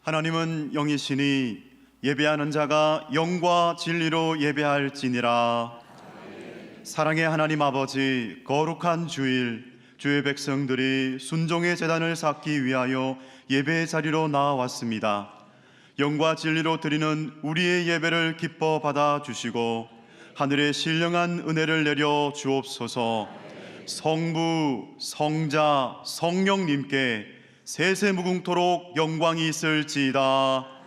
하나님은 영이시니 예배하는 자가 영과 진리로 예배할지니라. 사랑의 하나님 아버지, 거룩한 주일, 주의 백성들이 순종의 제단을 쌓기 위하여 예배의 자리로 나아왔습니다. 영과 진리로 드리는 우리의 예배를 기뻐 받아주시고 하늘의 신령한 은혜를 내려 주옵소서. 성부, 성자, 성령님께 세세무궁토록 영광이 있을지이다.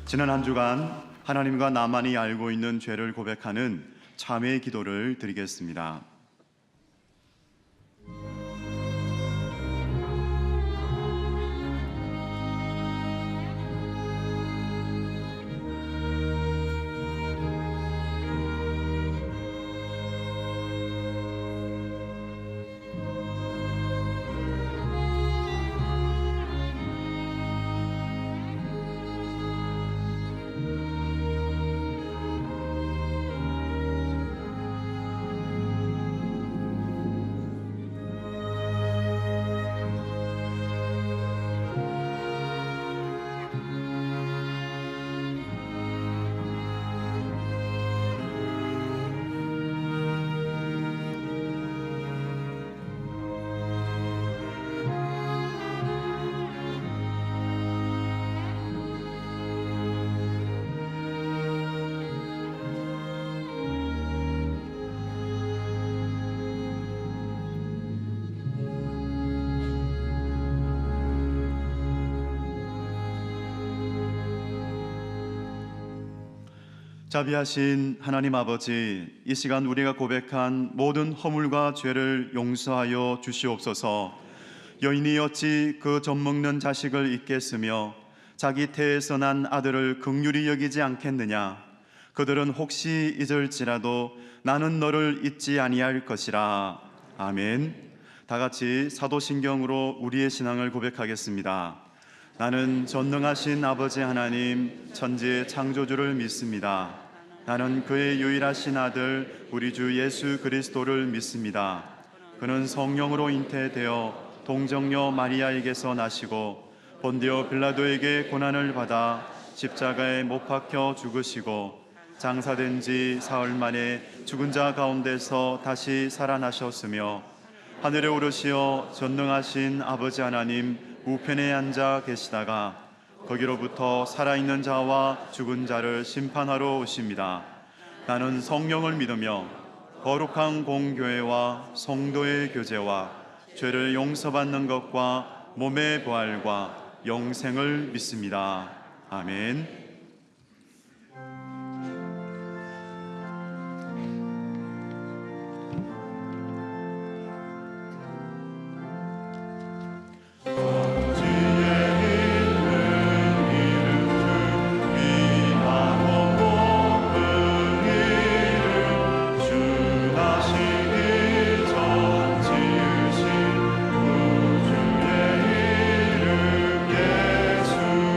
지난 한 주간 하나님과 나만이 알고 있는 죄를 고백하는 참회의 기도를 드리겠습니다. 자비하신 하나님 아버지, 이 시간 우리가 고백한 모든 허물과 죄를 용서하여 주시옵소서. 여인이 어찌 그 젖먹는 자식을 잊겠으며 자기 태에서 난 아들을 긍휼히 여기지 않겠느냐. 그들은 혹시 잊을지라도 나는 너를 잊지 아니할 것이라. 아멘. 다 같이 사도신경으로 우리의 신앙을 고백하겠습니다. 나는 전능하신 아버지 하나님 천지의 창조주를 믿습니다. 나는 그의 유일하신 아들 우리 주 예수 그리스도를 믿습니다. 그는 성령으로 잉태되어 동정녀 마리아에게서 나시고 본디오 빌라도에게 고난을 받아 십자가에 못 박혀 죽으시고 장사된 지 사흘 만에 죽은 자 가운데서 다시 살아나셨으며 하늘에 오르시어 전능하신 아버지 하나님 우편에 앉아 계시다가 거기로부터 살아있는 자와 죽은 자를 심판하러 오십니다. 나는 성령을 믿으며 거룩한 공교회와 성도의 교제와 죄를 용서받는 것과 몸의 부활과 영생을 믿습니다. 아멘. 예수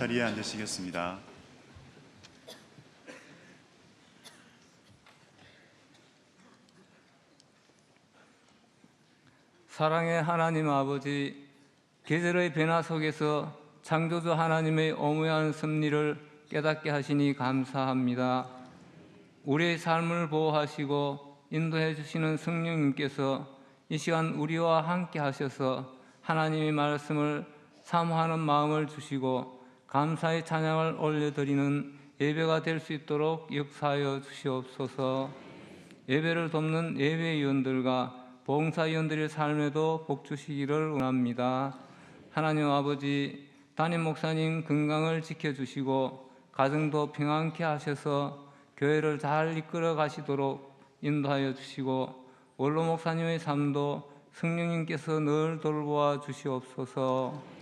자리에 앉으시겠습니다. 사랑의 하나님 아버지, 계절의 변화 속에서 창조주 하나님의 어무한 섭리를 깨닫게 하시니 감사합니다. 우리의 삶을 보호하시고 인도해 주시는 성령님께서 이 시간 우리와 함께 하셔서 하나님의 말씀을 사모하는 마음을 주시고 감사의 찬양을 올려드리는 예배가 될 수 있도록 역사하여 주시옵소서. 예배를 돕는 예배위원들과 봉사위원들의 삶에도 복 주시기를 원합니다. 하나님 아버지, 담임 목사님 건강을 지켜주시고 가정도 평안케 하셔서 교회를 잘 이끌어 가시도록 인도하여 주시고 원로 목사님의 삶도 성령님께서 늘 돌보아 주시옵소서.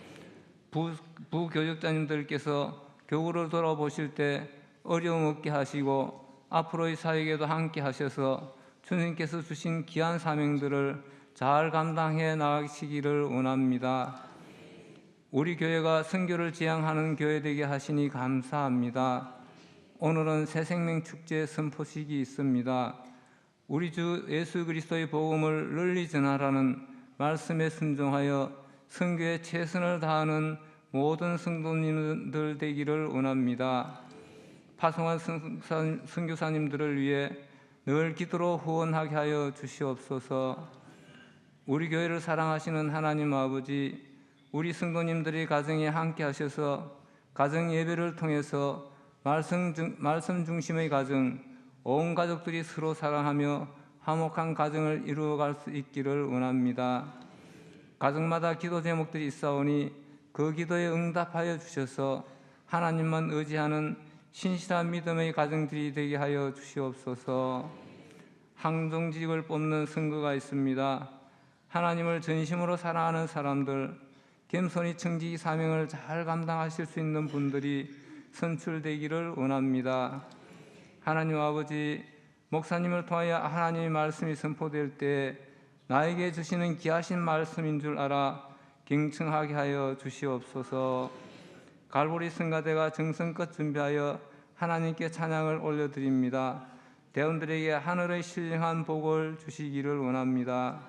부교육자님들께서 교구를 돌아보실 때 어려움 없게 하시고 앞으로의 사역에도 함께 하셔서 주님께서 주신 귀한 사명들을 잘 감당해 나가시기를 원합니다. 우리 교회가 선교를 지향하는 교회 되게 하시니 감사합니다. 오늘은 새생명 축제 선포식이 있습니다. 우리 주 예수 그리스도의 복음을 널리 전하라는 말씀에 순종하여 선교에 최선을 다하는 모든 성도님들 되기를 원합니다. 파송한 선교사님들을 위해 늘 기도로 후원하게 하여 주시옵소서. 우리 교회를 사랑하시는 하나님 아버지, 우리 성도님들이 가정에 함께 하셔서 가정 예배를 통해서 말씀 중심의 가정, 온 가족들이 서로 사랑하며 화목한 가정을 이루어갈 수 있기를 원합니다. 가정마다 기도 제목들이 있사오니 그 기도에 응답하여 주셔서 하나님만 의지하는 신실한 믿음의 가정들이 되게 하여 주시옵소서. 항정직을 뽑는 선거가 있습니다. 하나님을 전심으로 사랑하는 사람들, 겸손히 청지기 사명을 잘 감당하실 수 있는 분들이 선출되기를 원합니다. 하나님 아버지, 목사님을 통하여 하나님의 말씀이 선포될 때 나에게 주시는 귀하신 말씀인 줄 알아 경청하게 하여 주시옵소서. 갈보리 성가대가 정성껏 준비하여 하나님께 찬양을 올려드립니다. 대원들에게 하늘의 신령한 복을 주시기를 원합니다.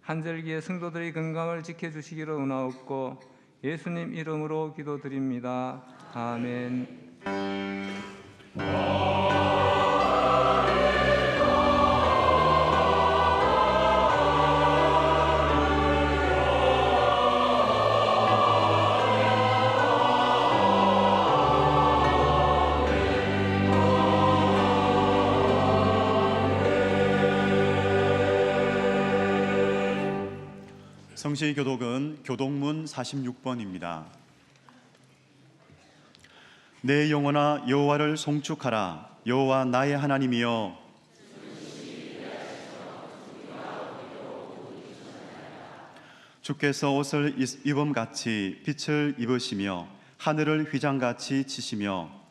한절기에 성도들의 건강을 지켜주시기를 원하옵고 예수님 이름으로 기도드립니다. 아멘. 성시 교독은 교독문 46번입니다. 내 영혼아 여호와를 송축하라. 여호와 나의 하나님이여, 주께서 옷을 입음같이 빛을 입으시며 하늘을 휘장같이 치시며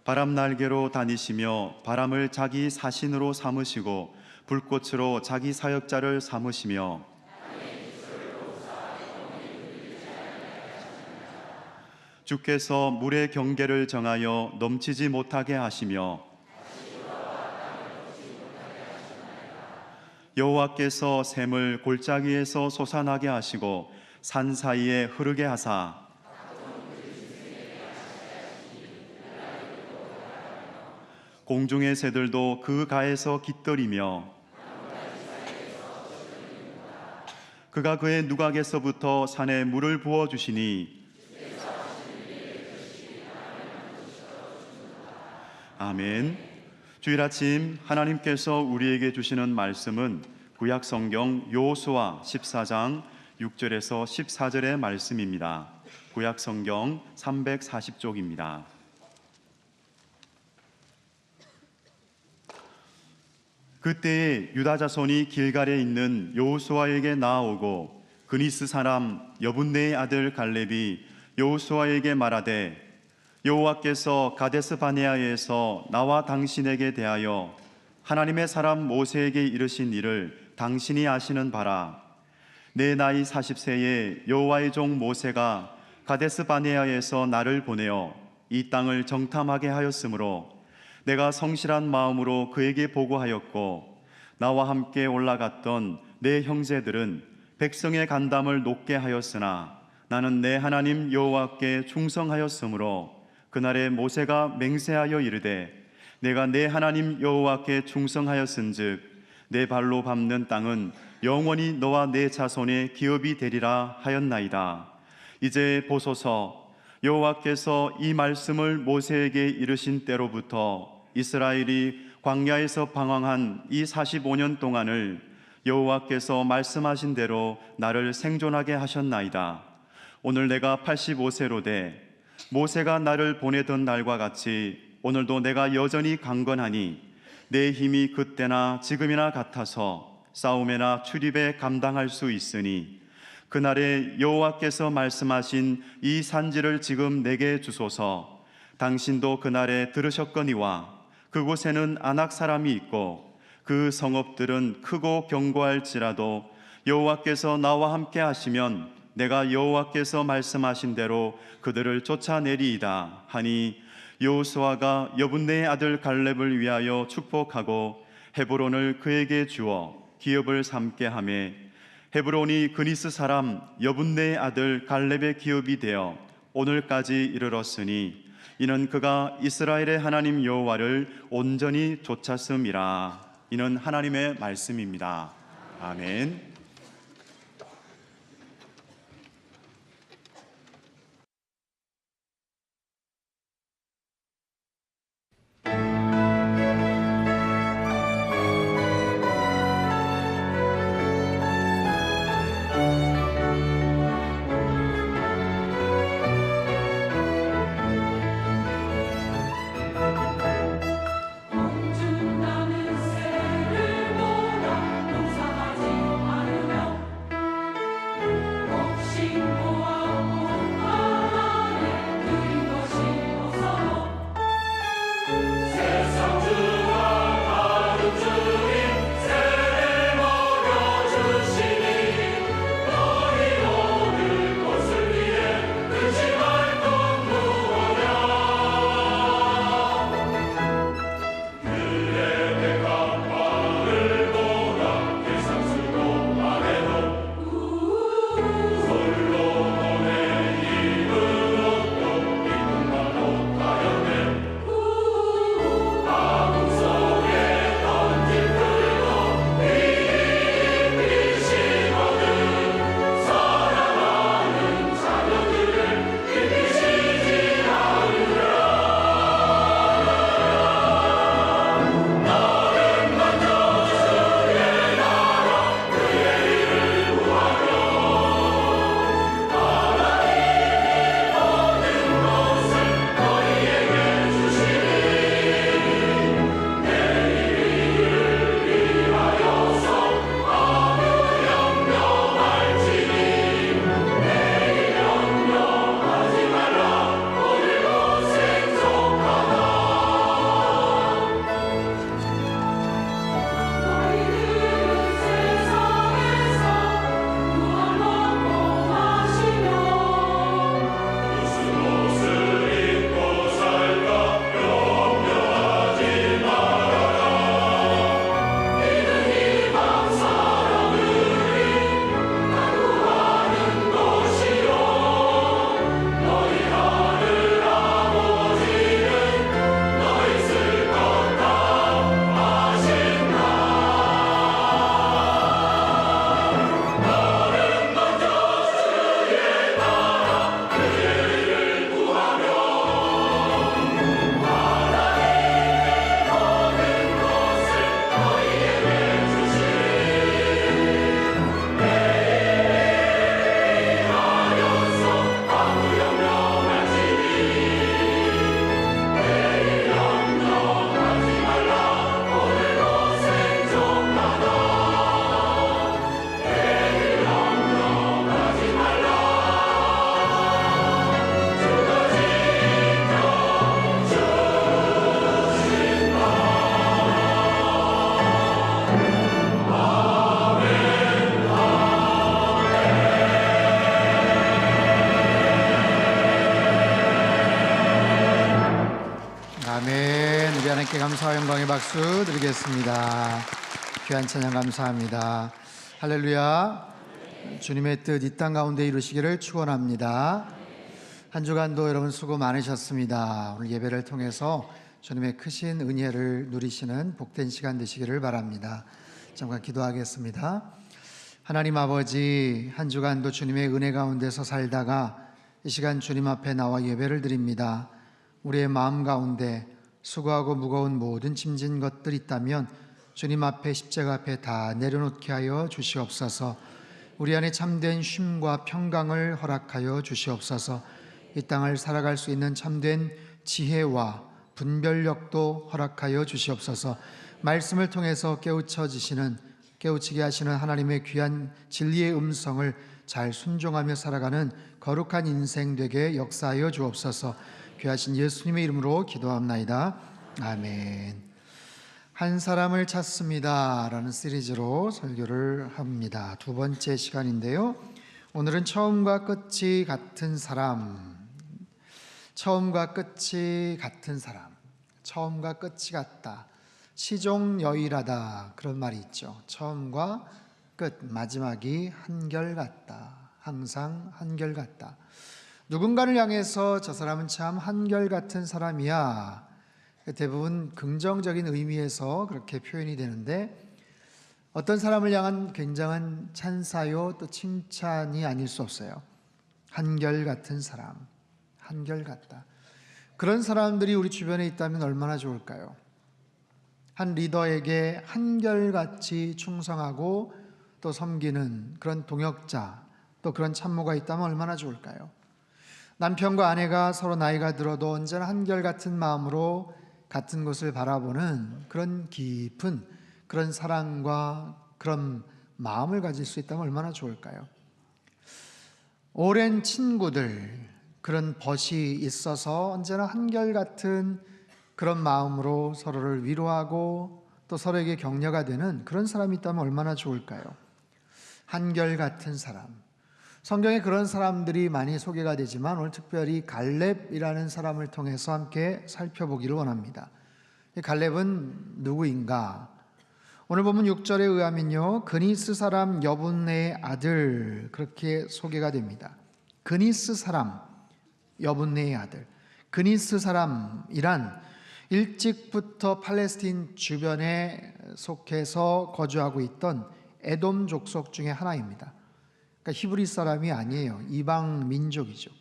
바람 날개로 다니시며 바람을 자기 사신으로 삼으시고 불꽃으로 자기 사역자를 삼으시며 주께서 물의 경계를 정하여 넘치지 못하게 하시며 여호와께서 샘을 골짜기에서 솟아나게 하시고 산 사이에 흐르게 하사 공중의 새들도 그 가에서 깃들이며 그가 그의 누각에서부터 산에 물을 부어주시니 아멘. 주일 아침 하나님께서 우리에게 주시는 말씀은 구약 성경 여호수아 14장 6절에서 14절의 말씀입니다. 구약 성경 340쪽입니다. 그때에 유다 자손이 길갈에 있는 여호수아에게 나아오고 그니스 사람 여분네의 아들 갈렙이 여호수아에게 말하되 여호와께서 가데스 바네아에서 나와 당신에게 대하여 하나님의 사람 모세에게 이르신 일을 당신이 아시는 바라. 내 나이 40세에 여호와의 종 모세가 가데스 바네아에서 나를 보내어 이 땅을 정탐하게 하였으므로 내가 성실한 마음으로 그에게 보고하였고, 나와 함께 올라갔던 내 형제들은 백성의 간담을 높게 하였으나 나는 내 하나님 여호와께 충성하였으므로 그날에 모세가 맹세하여 이르되 내가 내 하나님 여호와께 충성하였은즉 내 발로 밟는 땅은 영원히 너와 내 자손의 기업이 되리라 하였나이다. 이제 보소서, 여호와께서 이 말씀을 모세에게 이르신 때로부터 이스라엘이 광야에서 방황한 이 45년 동안을 여호와께서 말씀하신 대로 나를 생존하게 하셨나이다. 오늘 내가 85세로 돼 모세가 나를 보내던 날과 같이 오늘도 내가 여전히 강건하니 내 힘이 그때나 지금이나 같아서 싸움에나 출입에 감당할 수 있으니 그날에 여호와께서 말씀하신 이 산지를 지금 내게 주소서. 당신도 그날에 들으셨거니와 그곳에는 아낙 사람이 있고 그 성읍들은 크고 견고할지라도 여호와께서 나와 함께 하시면 내가 여호와께서 말씀하신 대로 그들을 쫓아내리이다 하니, 여호수아가 여분네의 아들 갈렙을 위하여 축복하고 헤브론을 그에게 주어 기업을 삼게 하매 헤브론이 그니스 사람 여분네의 아들 갈렙의 기업이 되어 오늘까지 이르렀으니 이는 그가 이스라엘의 하나님 여호와를 온전히 쫓았음이라. 이는 하나님의 말씀입니다. 아멘. 멈춘다는 새를 보라. 농사하지 않을 하나님께 감사와 영광의 박수 드리겠습니다. 귀한 찬양 감사합니다. 할렐루야. 주님의 뜻 이 땅 가운데 이루시기를 축원합니다. 한 주간도 여러분 수고 많으셨습니다. 오늘 예배를 통해서 주님의 크신 은혜를 누리시는 복된 시간 되시기를 바랍니다. 잠깐 기도하겠습니다. 하나님 아버지, 한 주간도 주님의 은혜 가운데서 살다가 이 시간 주님 앞에 나와 예배를 드립니다. 우리의 마음 가운데 수고하고 무거운 모든 짐진 것들 있다면 주님 앞에 십자가 앞에 다 내려놓게 하여 주시옵소서. 우리 안에 참된 쉼과 평강을 허락하여 주시옵소서. 이 땅을 살아갈 수 있는 참된 지혜와 분별력도 허락하여 주시옵소서. 말씀을 통해서 깨우치게 하시는 하나님의 귀한 진리의 음성을 잘 순종하며 살아가는 거룩한 인생 되게 역사하여 주옵소서. 귀하신 예수님의 이름으로 기도합나이다. 아멘. 한 사람을 찾습니다 라는 시리즈로 설교를 합니다. 두 번째 시간인데요, 오늘은 처음과 끝이 같은 사람. 처음과 끝이 같은 사람, 처음과 끝이 같다, 시종여일하다, 그런 말이 있죠. 처음과 끝, 마지막이 한결같다, 항상 한결같다. 누군가를 향해서 저 사람은 참 한결같은 사람이야, 대부분 긍정적인 의미에서 그렇게 표현이 되는데, 어떤 사람을 향한 굉장한 찬사요 또 칭찬이 아닐 수 없어요. 한결같은 사람, 한결같다. 그런 사람들이 우리 주변에 있다면 얼마나 좋을까요? 한 리더에게 한결같이 충성하고 또 섬기는 그런 동역자, 또 그런 참모가 있다면 얼마나 좋을까요? 남편과 아내가 서로 나이가 들어도 언제나 한결같은 마음으로 같은 곳을 바라보는 그런 깊은 그런 사랑과 그런 마음을 가질 수 있다면 얼마나 좋을까요? 오랜 친구들, 그런 벗이 있어서 언제나 한결같은 그런 마음으로 서로를 위로하고 또 서로에게 격려가 되는 그런 사람이 있다면 얼마나 좋을까요? 한결같은 사람. 성경에 그런 사람들이 많이 소개가 되지만 오늘 특별히 갈렙이라는 사람을 통해서 함께 살펴보기를 원합니다. 이 갈렙은 누구인가? 오늘 보면 6절에 의하면요, 그니스 사람 여분네의 아들, 그렇게 소개가 됩니다. 그니스 사람 여분네의 아들. 그니스 사람이란 일찍부터 팔레스틴 주변에 속해서 거주하고 있던 에돔 족속 중에 하나입니다. 그러니까 히브리 사람이 아니에요. 이방 민족이죠.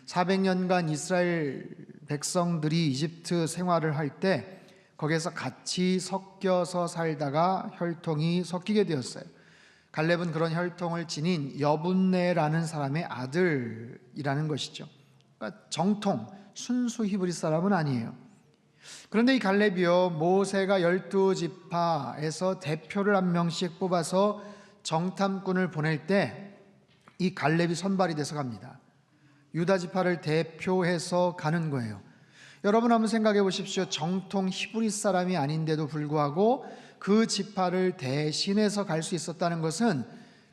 400년간 이스라엘 백성들이 이집트 생활을 할 때 거기에서 같이 섞여서 살다가 혈통이 섞이게 되었어요. 갈렙은 그런 혈통을 지닌 여분네라는 사람의 아들이라는 것이죠. 그러니까 정통 순수 히브리 사람은 아니에요. 그런데 이 갈렙이요, 모세가 12지파에서 대표를 한 명씩 뽑아서 정탐꾼을 보낼 때 이 갈렙이 선발이 돼서 갑니다. 유다 지파를 대표해서 가는 거예요. 여러분 한번 생각해 보십시오. 정통 히브리 사람이 아닌데도 불구하고 그 지파를 대신해서 갈 수 있었다는 것은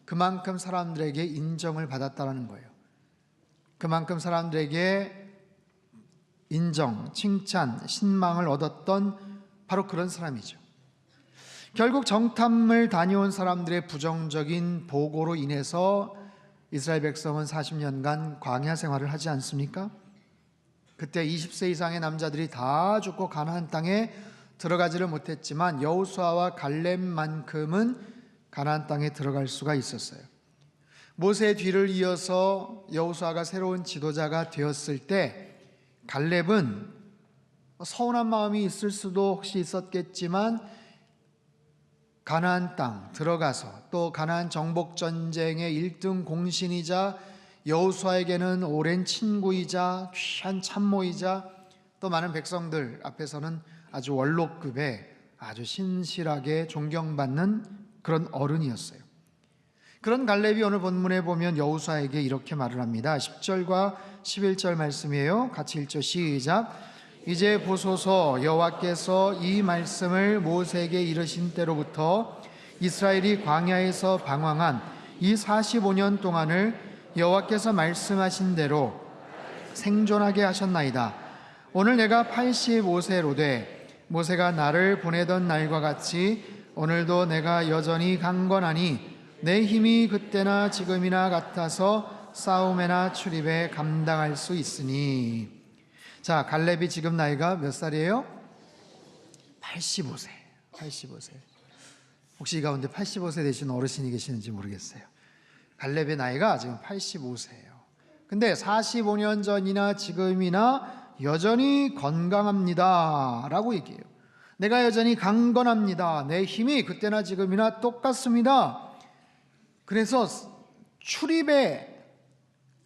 그만큼 사람들에게 인정을 받았다는 거예요. 그만큼 사람들에게 인정, 칭찬, 신망을 얻었던 바로 그런 사람이죠. 결국 정탐을 다녀온 사람들의 부정적인 보고로 인해서 이스라엘 백성은 40년간 광야 생활을 하지 않습니까? 그때 20세 이상의 남자들이 다 죽고 가나안 땅에 들어가지를 못했지만 여호수아와 갈렙만큼은 가나안 땅에 들어갈 수가 있었어요. 모세의 뒤를 이어서 여호수아가 새로운 지도자가 되었을 때 갈렙은 서운한 마음이 있을 수도 혹시 있었겠지만 가나안 땅 들어가서 또 가나안 정복 전쟁의 1등 공신이자 여호수아에게는 오랜 친구이자 귀한 참모이자 또 많은 백성들 앞에서는 아주 원로급의 아주 신실하게 존경받는 그런 어른이었어요. 그런 갈렙이 오늘 본문에 보면 여호수아에게 이렇게 말을 합니다. 10절과 11절 말씀이에요. 같이 읽죠. 시작. 이제 보소서, 여호와께서 이 말씀을 모세에게 이르신 때로부터 이스라엘이 광야에서 방황한 이 45년 동안을 여호와께서 말씀하신 대로 생존하게 하셨나이다. 오늘 내가 85세로 돼 모세가 나를 보내던 날과 같이 오늘도 내가 여전히 강건하니 내 힘이 그때나 지금이나 같아서 싸움에나 출입에 감당할 수 있으니. 자, 갈렙이 지금 나이가 몇 살이에요? 85세. 85세. 혹시 이 가운데 85세 되신 어르신이 계시는지 모르겠어요. 갈렙의 나이가 지금 85세예요. 근데 45년 전이나 지금이나 여전히 건강합니다 라고 얘기해요. 내가 여전히 강건합니다. 내 힘이 그때나 지금이나 똑같습니다. 그래서 출입에,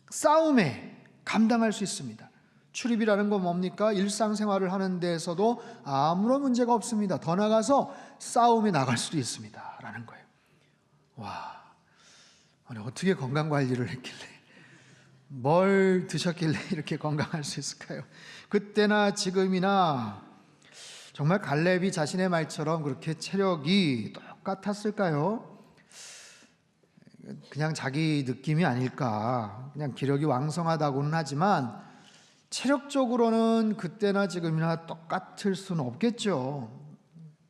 싸움에 감당할 수 있습니다. 출입이라는 건 뭡니까? 일상생활을 하는 데에서도 아무런 문제가 없습니다. 더 나아가서 싸움에 나갈 수도 있습니다 라는 거예요. 와, 아니, 어떻게 건강관리를 했길래, 뭘 드셨길래 이렇게 건강할 수 있을까요? 그때나 지금이나. 정말 갈렙이 자신의 말처럼 그렇게 체력이 똑같았을까요? 그냥 자기 느낌이 아닐까. 그냥 기력이 왕성하다고는 하지만 체력적으로는 그때나 지금이나 똑같을 수는 없겠죠.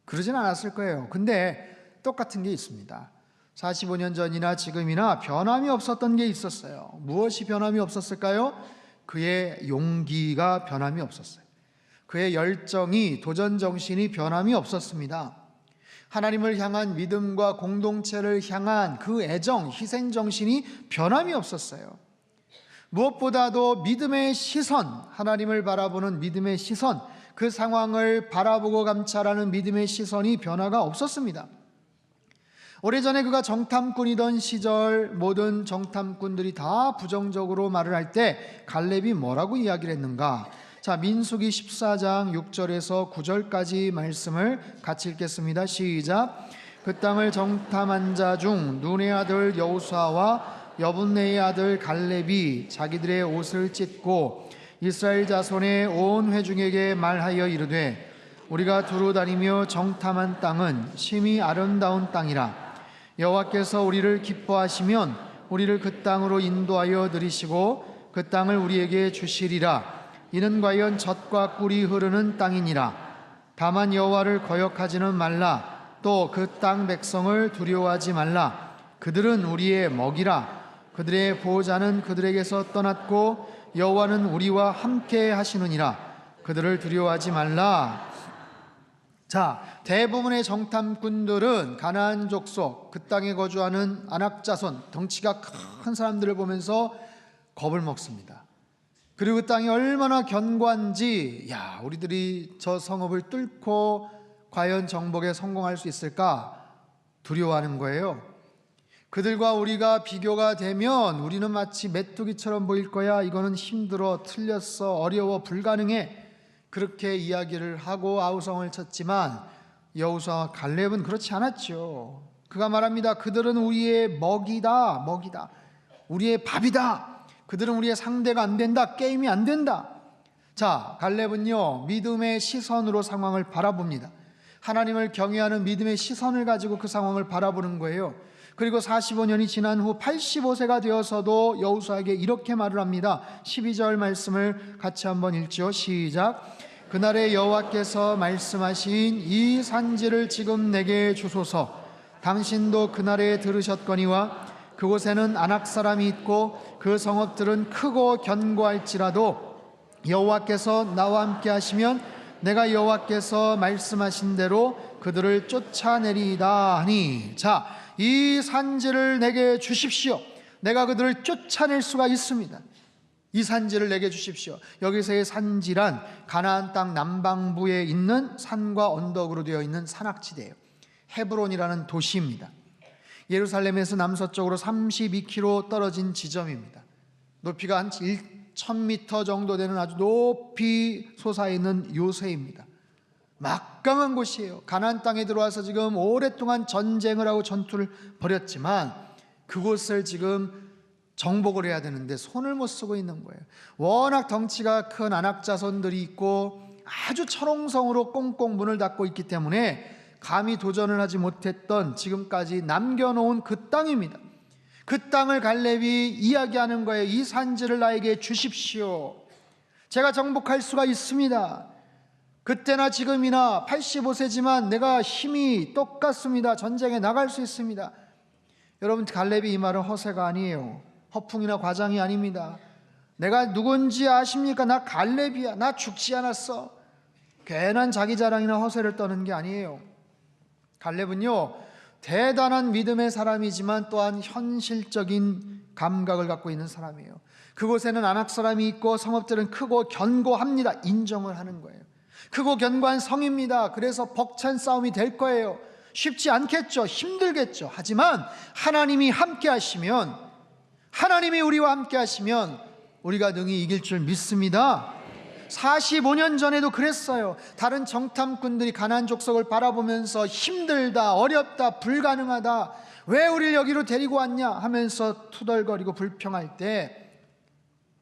그러진 않았을 거예요. 근데 똑같은 게 있습니다. 45년 전이나 지금이나 변함이 없었던 게 있었어요. 무엇이 변함이 없었을까요? 그의 용기가 변함이 없었어요. 그의 열정이, 도전 정신이 변함이 없었습니다. 하나님을 향한 믿음과 공동체를 향한 그 애정, 희생 정신이 변함이 없었어요. 무엇보다도 믿음의 시선, 하나님을 바라보는 믿음의 시선, 그 상황을 바라보고 감찰하는 믿음의 시선이 변화가 없었습니다. 오래전에 그가 정탐꾼이던 시절 모든 정탐꾼들이 다 부정적으로 말을 할 때 갈렙이 뭐라고 이야기를 했는가? 자, 민수기 14장 6절에서 9절까지 말씀을 같이 읽겠습니다. 시작. 그 땅을 정탐한 자 중 눈의 아들 여호수아와 여분네의 아들 갈렙이 자기들의 옷을 찢고 이스라엘 자손의 온 회중에게 말하여 이르되 우리가 두루 다니며 정탐한 땅은 심히 아름다운 땅이라. 여호와께서 우리를 기뻐하시면 우리를 그 땅으로 인도하여 들이시고 그 땅을 우리에게 주시리라. 이는 과연 젖과 꿀이 흐르는 땅이니라. 다만 여호와를 거역하지는 말라. 또 그 땅 백성을 두려워하지 말라. 그들은 우리의 먹이라. 그들의 보호자는 그들에게서 떠났고 여호와는 우리와 함께 하시느니라. 그들을 두려워하지 말라. 자, 대부분의 정탐꾼들은 가나안 족속, 그 땅에 거주하는 아낙자손, 덩치가 큰 사람들을 보면서 겁을 먹습니다. 그리고 그 땅이 얼마나 견고한지, 야, 우리들이 저 성읍을 뚫고 과연 정복에 성공할 수 있을까 두려워하는 거예요. 그들과 우리가 비교가 되면 우리는 마치 메뚜기처럼 보일 거야. 이거는 힘들어, 틀렸어, 어려워, 불가능해. 그렇게 이야기를 하고 아우성을 쳤지만 여호수아와 갈렙은 그렇지 않았죠. 그가 말합니다. 그들은 우리의 먹이다, 먹이다. 우리의 밥이다. 그들은 우리의 상대가 안 된다. 게임이 안 된다. 자, 갈렙은요, 믿음의 시선으로 상황을 바라봅니다. 하나님을 경외하는 믿음의 시선을 가지고 그 상황을 바라보는 거예요. 그리고 45년이 지난 후 85세가 되어서도 여호수아에게 이렇게 말을 합니다. 12절 말씀을 같이 한번 읽죠. 시작. 그날에 여호와께서 말씀하신 이 산지를 지금 내게 주소서. 당신도 그날에 들으셨거니와 그곳에는 아낙 사람이 있고 그 성읍들은 크고 견고할지라도 여호와께서 나와 함께 하시면 내가 여호와께서 말씀하신 대로 그들을 쫓아내리이다 하니. 자, 이 산지를 내게 주십시오. 내가 그들을 쫓아낼 수가 있습니다. 이 산지를 내게 주십시오. 여기서의 산지란 가나안 땅 남방부에 있는 산과 언덕으로 되어 있는 산악지대예요. 헤브론이라는 도시입니다. 예루살렘에서 남서쪽으로 32km 떨어진 지점입니다. 높이가 한 1,000m 정도 되는 아주 높이 솟아있는 요새입니다. 막강한 곳이에요. 가나안 땅에 들어와서 지금 오랫동안 전쟁을 하고 전투를 벌였지만 그곳을 지금 정복을 해야 되는데 손을 못 쓰고 있는 거예요. 워낙 덩치가 큰 아낙 자손들이 있고 아주 철옹성으로 꽁꽁 문을 닫고 있기 때문에 감히 도전을 하지 못했던 지금까지 남겨놓은 그 땅입니다. 그 땅을 갈렙이 이야기하는 거예요. 이 산지를 나에게 주십시오. 제가 정복할 수가 있습니다. 그때나 지금이나 85세지만 내가 힘이 똑같습니다. 전쟁에 나갈 수 있습니다. 여러분, 갈렙이 이 말은 허세가 아니에요. 허풍이나 과장이 아닙니다. 내가 누군지 아십니까? 나 갈렙이야. 나 죽지 않았어. 괜한 자기 자랑이나 허세를 떠는 게 아니에요. 갈렙은요, 대단한 믿음의 사람이지만 또한 현실적인 감각을 갖고 있는 사람이에요. 그곳에는 아낙 사람이 있고 성읍들은 크고 견고합니다. 인정을 하는 거예요. 크고 견고한 성입니다. 그래서 벅찬 싸움이 될 거예요. 쉽지 않겠죠. 힘들겠죠. 하지만 하나님이 함께 하시면, 하나님이 우리와 함께 하시면 우리가 능히 이길 줄 믿습니다. 45년 전에도 그랬어요. 다른 정탐꾼들이 가나안 족속을 바라보면서 힘들다, 어렵다, 불가능하다, 왜 우리를 여기로 데리고 왔냐 하면서 투덜거리고 불평할 때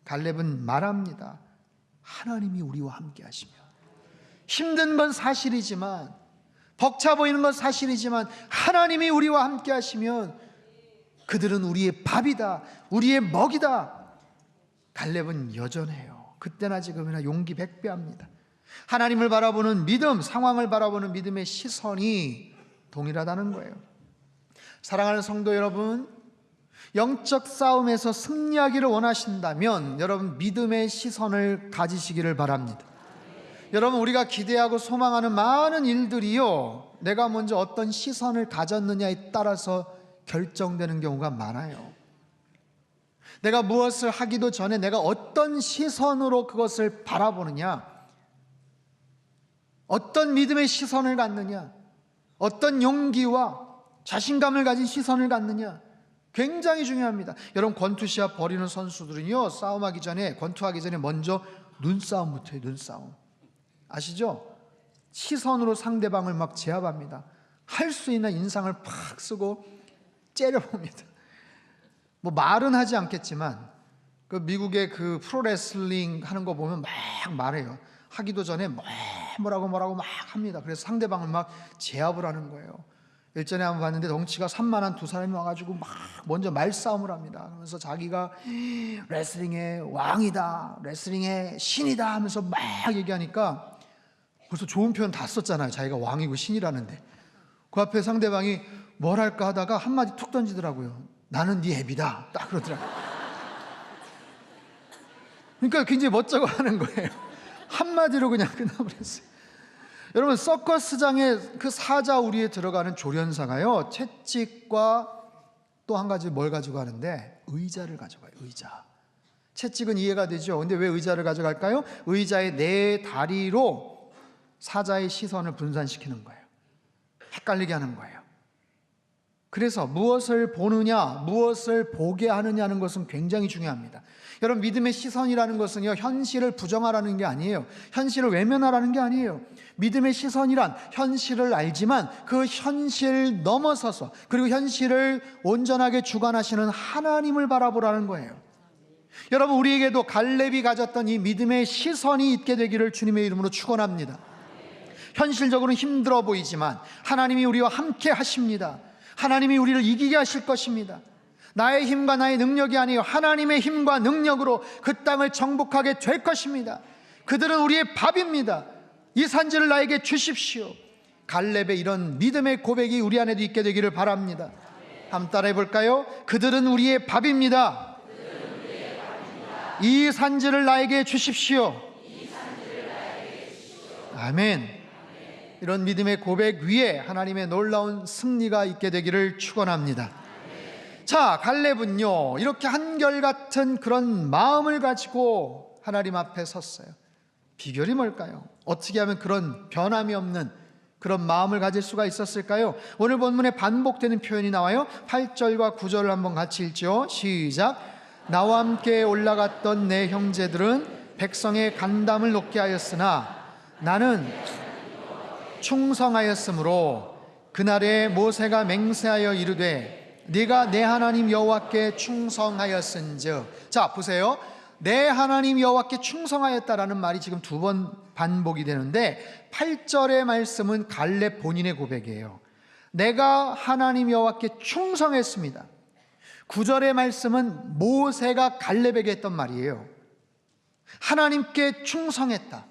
갈렙은 말합니다. 하나님이 우리와 함께 하시면, 힘든 건 사실이지만, 벅차 보이는 건 사실이지만 하나님이 우리와 함께 하시면 그들은 우리의 밥이다, 우리의 먹이다. 갈렙은 여전해요. 그때나 지금이나 용기 백배합니다. 하나님을 바라보는 믿음, 상황을 바라보는 믿음의 시선이 동일하다는 거예요. 사랑하는 성도 여러분, 영적 싸움에서 승리하기를 원하신다면 여러분 믿음의 시선을 가지시기를 바랍니다. 여러분, 우리가 기대하고 소망하는 많은 일들이요, 내가 먼저 어떤 시선을 가졌느냐에 따라서 결정되는 경우가 많아요. 내가 무엇을 하기도 전에 내가 어떤 시선으로 그것을 바라보느냐, 어떤 믿음의 시선을 갖느냐, 어떤 용기와 자신감을 가진 시선을 갖느냐, 굉장히 중요합니다. 여러분, 권투시합 벌이는 선수들은요, 싸움하기 전에, 권투하기 전에 먼저 눈싸움부터 해요. 눈싸움 아시죠? 시선으로 상대방을 막 제압합니다. 할 수 있는 인상을 팍 쓰고 째려봅니다. 뭐 말은 하지 않겠지만 그 미국의 그 프로레슬링 하는 거 보면 막 말해요. 하기도 전에 뭐라고 막 합니다. 그래서 상대방을 막 제압을 하는 거예요. 일전에 한번 봤는데 덩치가 산만한 두 사람이 와가지고 막 먼저 말싸움을 합니다. 그러면서 자기가 레슬링의 왕이다, 레슬링의 신이다 하면서 막 얘기하니까, 벌써 좋은 표현 다 썼잖아요. 자기가 왕이고 신이라는데. 그 앞에 상대방이 뭘 할까 하다가 한마디 툭 던지더라고요. 나는 네 애비다. 딱 그러더라고요. 그러니까 굉장히 멋쩍어 하는 거예요. 한마디로 그냥 끝나버렸어요. 여러분, 서커스장의 그 사자우리에 들어가는 조련사가요, 채찍과 또 한 가지 뭘 가지고 가는데 의자를 가져가요. 의자. 채찍은 이해가 되죠. 근데 왜 의자를 가져갈까요? 의자의 네 다리로 사자의 시선을 분산시키는 거예요. 헷갈리게 하는 거예요. 그래서 무엇을 보느냐, 무엇을 보게 하느냐는 것은 굉장히 중요합니다. 여러분, 믿음의 시선이라는 것은요, 현실을 부정하라는 게 아니에요. 현실을 외면하라는 게 아니에요. 믿음의 시선이란 현실을 알지만 그 현실 넘어서서, 그리고 현실을 온전하게 주관하시는 하나님을 바라보라는 거예요. 여러분, 우리에게도 갈렙이 가졌던 이 믿음의 시선이 있게 되기를 주님의 이름으로 축원합니다. 현실적으로는 힘들어 보이지만 하나님이 우리와 함께 하십니다. 하나님이 우리를 이기게 하실 것입니다. 나의 힘과 나의 능력이 아니요 하나님의 힘과 능력으로 그 땅을 정복하게 될 것입니다. 그들은 우리의 밥입니다. 이 산지를 나에게 주십시오. 갈렙의 이런 믿음의 고백이 우리 안에도 있게 되기를 바랍니다. 한번 따라해 볼까요? 그들은 우리의 밥입니다. 이 산지를 나에게 주십시오. 아멘. 이런 믿음의 고백 위에 하나님의 놀라운 승리가 있게 되기를 축원합니다. 자, 갈렙은요, 이렇게 한결같은 그런 마음을 가지고 하나님 앞에 섰어요. 비결이 뭘까요? 어떻게 하면 그런 변함이 없는 그런 마음을 가질 수가 있었을까요? 오늘 본문에 반복되는 표현이 나와요. 8절과 9절을 한번 같이 읽죠. 시작. 나와 함께 올라갔던 내 형제들은 백성의 간담을 높게 하였으나 나는 충성하였으므로 그날에 모세가 맹세하여 이르되 네가 내 하나님 여호와께 충성하였은즉. 자, 보세요. 내 하나님 여호와께 충성하였다라는 말이 지금 두 번 반복이 되는데 8절의 말씀은 갈렙 본인의 고백이에요. 내가 하나님 여호와께 충성했습니다. 9절의 말씀은 모세가 갈렙에게 했던 말이에요. 하나님께 충성했다.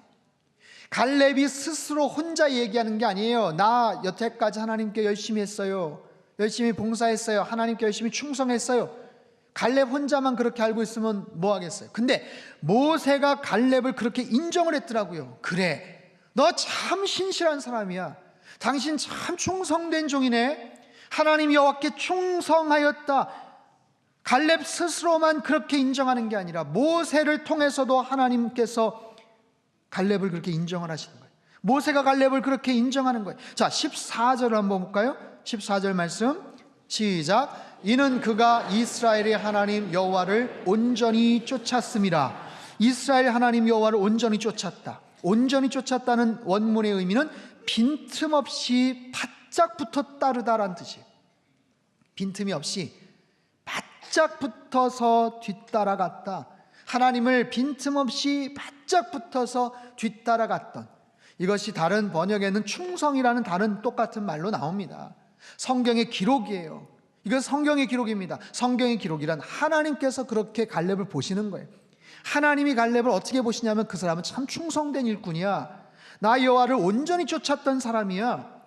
갈렙이 스스로 혼자 얘기하는 게 아니에요. 나 여태까지 하나님께 열심히 했어요. 열심히 봉사했어요. 하나님께 열심히 충성했어요. 갈렙 혼자만 그렇게 알고 있으면 뭐 하겠어요? 근데 모세가 갈렙을 그렇게 인정을 했더라고요. 그래, 너 참 신실한 사람이야. 당신 참 충성된 종이네. 하나님 여호와께 충성하였다. 갈렙 스스로만 그렇게 인정하는 게 아니라 모세를 통해서도 하나님께서 갈렙을 그렇게 인정을 하시는 거예요. 모세가 갈렙을 그렇게 인정하는 거예요. 자, 14절을 한번 볼까요? 14절 말씀 시작. 이는 그가 이스라엘의 하나님 여호와를 온전히 쫓았습니다. 이스라엘 하나님 여호와를 온전히 쫓았다. 온전히 쫓았다는 원문의 의미는 빈틈없이 바짝 붙어 따르다라는 뜻이에요. 빈틈이 없이 바짝 붙어서 뒤따라갔다. 하나님을 빈틈없이 바짝 붙어서 뒤따라갔던, 이것이 다른 번역에는 충성이라는 다른 똑같은 말로 나옵니다. 성경의 기록이에요. 이건 성경의 기록입니다. 성경의 기록이란 하나님께서 그렇게 갈렙을 보시는 거예요. 하나님이 갈렙을 어떻게 보시냐면 그 사람은 참 충성된 일꾼이야. 나 여호와를 온전히 쫓았던 사람이야.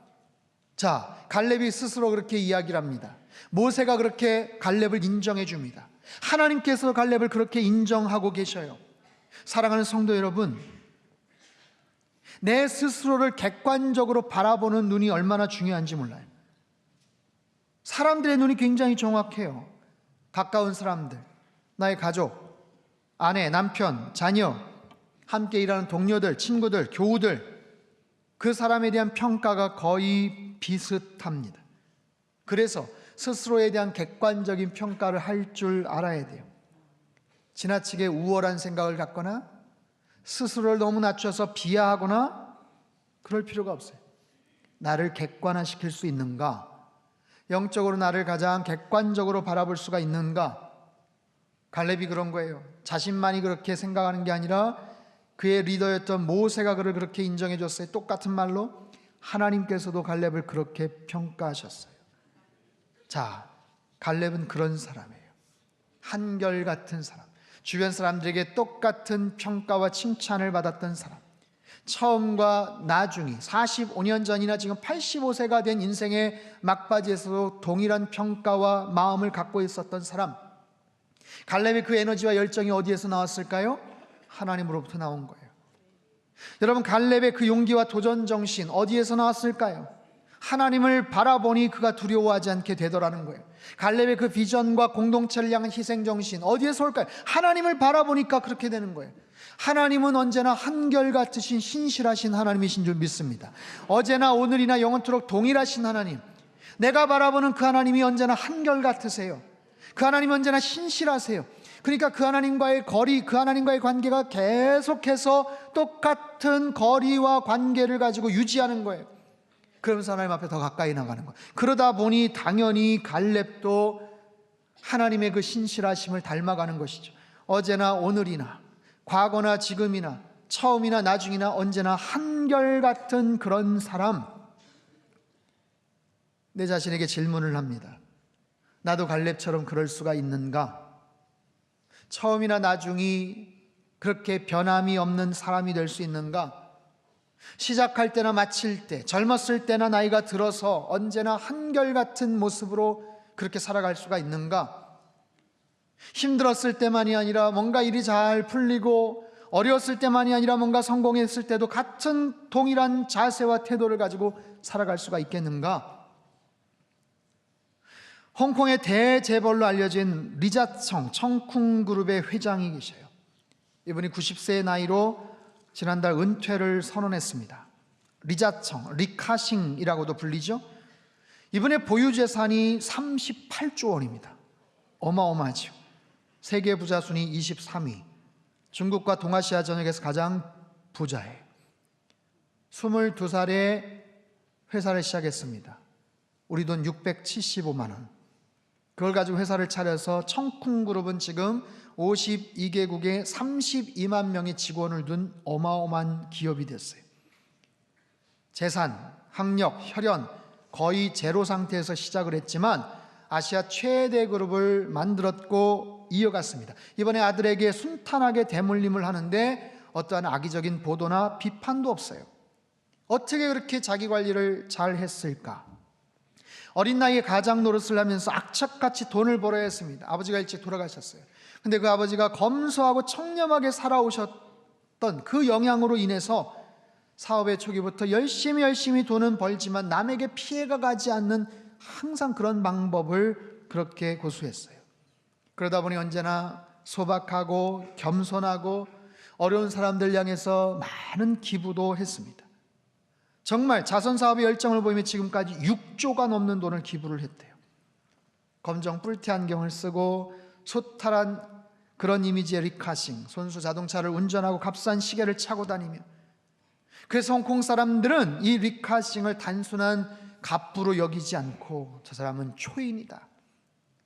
자, 갈렙이 스스로 그렇게 이야기를 합니다. 모세가 그렇게 갈렙을 인정해 줍니다. 하나님께서 갈렙을 그렇게 인정하고 계셔요. 사랑하는 성도 여러분, 내 스스로를 객관적으로 바라보는 눈이 얼마나 중요한지 몰라요. 사람들의 눈이 굉장히 정확해요. 가까운 사람들, 나의 가족, 아내, 남편, 자녀, 함께 일하는 동료들, 친구들, 교우들, 그 사람에 대한 평가가 거의 비슷합니다. 그래서 스스로에 대한 객관적인 평가를 할 줄 알아야 돼요. 지나치게 우월한 생각을 갖거나 스스로를 너무 낮춰서 비하하거나 그럴 필요가 없어요. 나를 객관화시킬 수 있는가? 영적으로 나를 가장 객관적으로 바라볼 수가 있는가? 갈렙이 그런 거예요. 자신만이 그렇게 생각하는 게 아니라 그의 리더였던 모세가 그를 그렇게 인정해 줬어요. 똑같은 말로 하나님께서도 갈렙을 그렇게 평가하셨어요. 자, 갈렙은 그런 사람이에요. 한결같은 사람, 주변 사람들에게 똑같은 평가와 칭찬을 받았던 사람, 처음과 나중이 45년 전이나 지금 85세가 된 인생의 막바지에서도 동일한 평가와 마음을 갖고 있었던 사람. 갈렙의 그 에너지와 열정이 어디에서 나왔을까요? 하나님으로부터 나온 거예요. 여러분, 갈렙의 그 용기와 도전 정신 어디에서 나왔을까요? 하나님을 바라보니 그가 두려워하지 않게 되더라는 거예요. 갈렙의 그 비전과 공동체를 향한 희생정신 어디에서 올까요? 하나님을 바라보니까 그렇게 되는 거예요. 하나님은 언제나 한결같으신 신실하신 하나님이신 줄 믿습니다. 어제나 오늘이나 영원토록 동일하신 하나님, 내가 바라보는 그 하나님이 언제나 한결같으세요. 그 하나님이 언제나 신실하세요. 그러니까 그 하나님과의 거리, 그 하나님과의 관계가 계속해서 똑같은 거리와 관계를 가지고 유지하는 거예요. 그러면서 하나님 앞에 더 가까이 나가는 거예요. 그러다 보니 당연히 갈렙도 하나님의 그 신실하심을 닮아가는 것이죠. 어제나 오늘이나 과거나 지금이나 처음이나 나중이나 언제나 한결같은 그런 사람. 내 자신에게 질문을 합니다. 나도 갈렙처럼 그럴 수가 있는가? 처음이나 나중이 그렇게 변함이 없는 사람이 될 수 있는가? 시작할 때나 마칠 때, 젊었을 때나 나이가 들어서 언제나 한결같은 모습으로 그렇게 살아갈 수가 있는가? 힘들었을 때만이 아니라 뭔가 일이 잘 풀리고 어려웠을 때만이 아니라 뭔가 성공했을 때도 같은 동일한 자세와 태도를 가지고 살아갈 수가 있겠는가? 홍콩의 대재벌로 알려진 리자청 청쿵 그룹의 회장이 계셔요. 이분이 90세의 나이로 지난달 은퇴를 선언했습니다. 리자청, 리카싱이라고도 불리죠. 이분의 보유 재산이 38조 원입니다. 어마어마하죠. 세계 부자 순위 23위, 중국과 동아시아 전역에서 가장 부자예요. 22살에 회사를 시작했습니다. 우리 돈 675만 원. 그걸 가지고 회사를 차려서 청쿵그룹은 지금 52개국에 32만 명의 직원을 둔 어마어마한 기업이 됐어요. 재산, 학력, 혈연 거의 제로 상태에서 시작을 했지만 아시아 최대 그룹을 만들었고 이어갔습니다. 이번에 아들에게 순탄하게 대물림을 하는데 어떠한 악의적인 보도나 비판도 없어요. 어떻게 그렇게 자기 관리를 잘 했을까? 어린 나이에 가장 노릇을 하면서 악착같이 돈을 벌어야 했습니다. 아버지가 일찍 돌아가셨어요. 근데 그 아버지가 검소하고 청렴하게 살아오셨던 그 영향으로 인해서 사업의 초기부터 열심히 돈은 벌지만 남에게 피해가 가지 않는 항상 그런 방법을 그렇게 고수했어요. 그러다 보니 언제나 소박하고 겸손하고 어려운 사람들 향해서 많은 기부도 했습니다. 정말 자선사업의 열정을 보이며 지금까지 6조가 넘는 돈을 기부를 했대요. 검정 뿔테 안경을 쓰고 소탈한 그런 이미지의 리카싱, 손수 자동차를 운전하고 값싼 시계를 차고 다니며, 그래서 홍콩 사람들은 이 리카싱을 단순한 갑부로 여기지 않고 저 사람은 초인이다,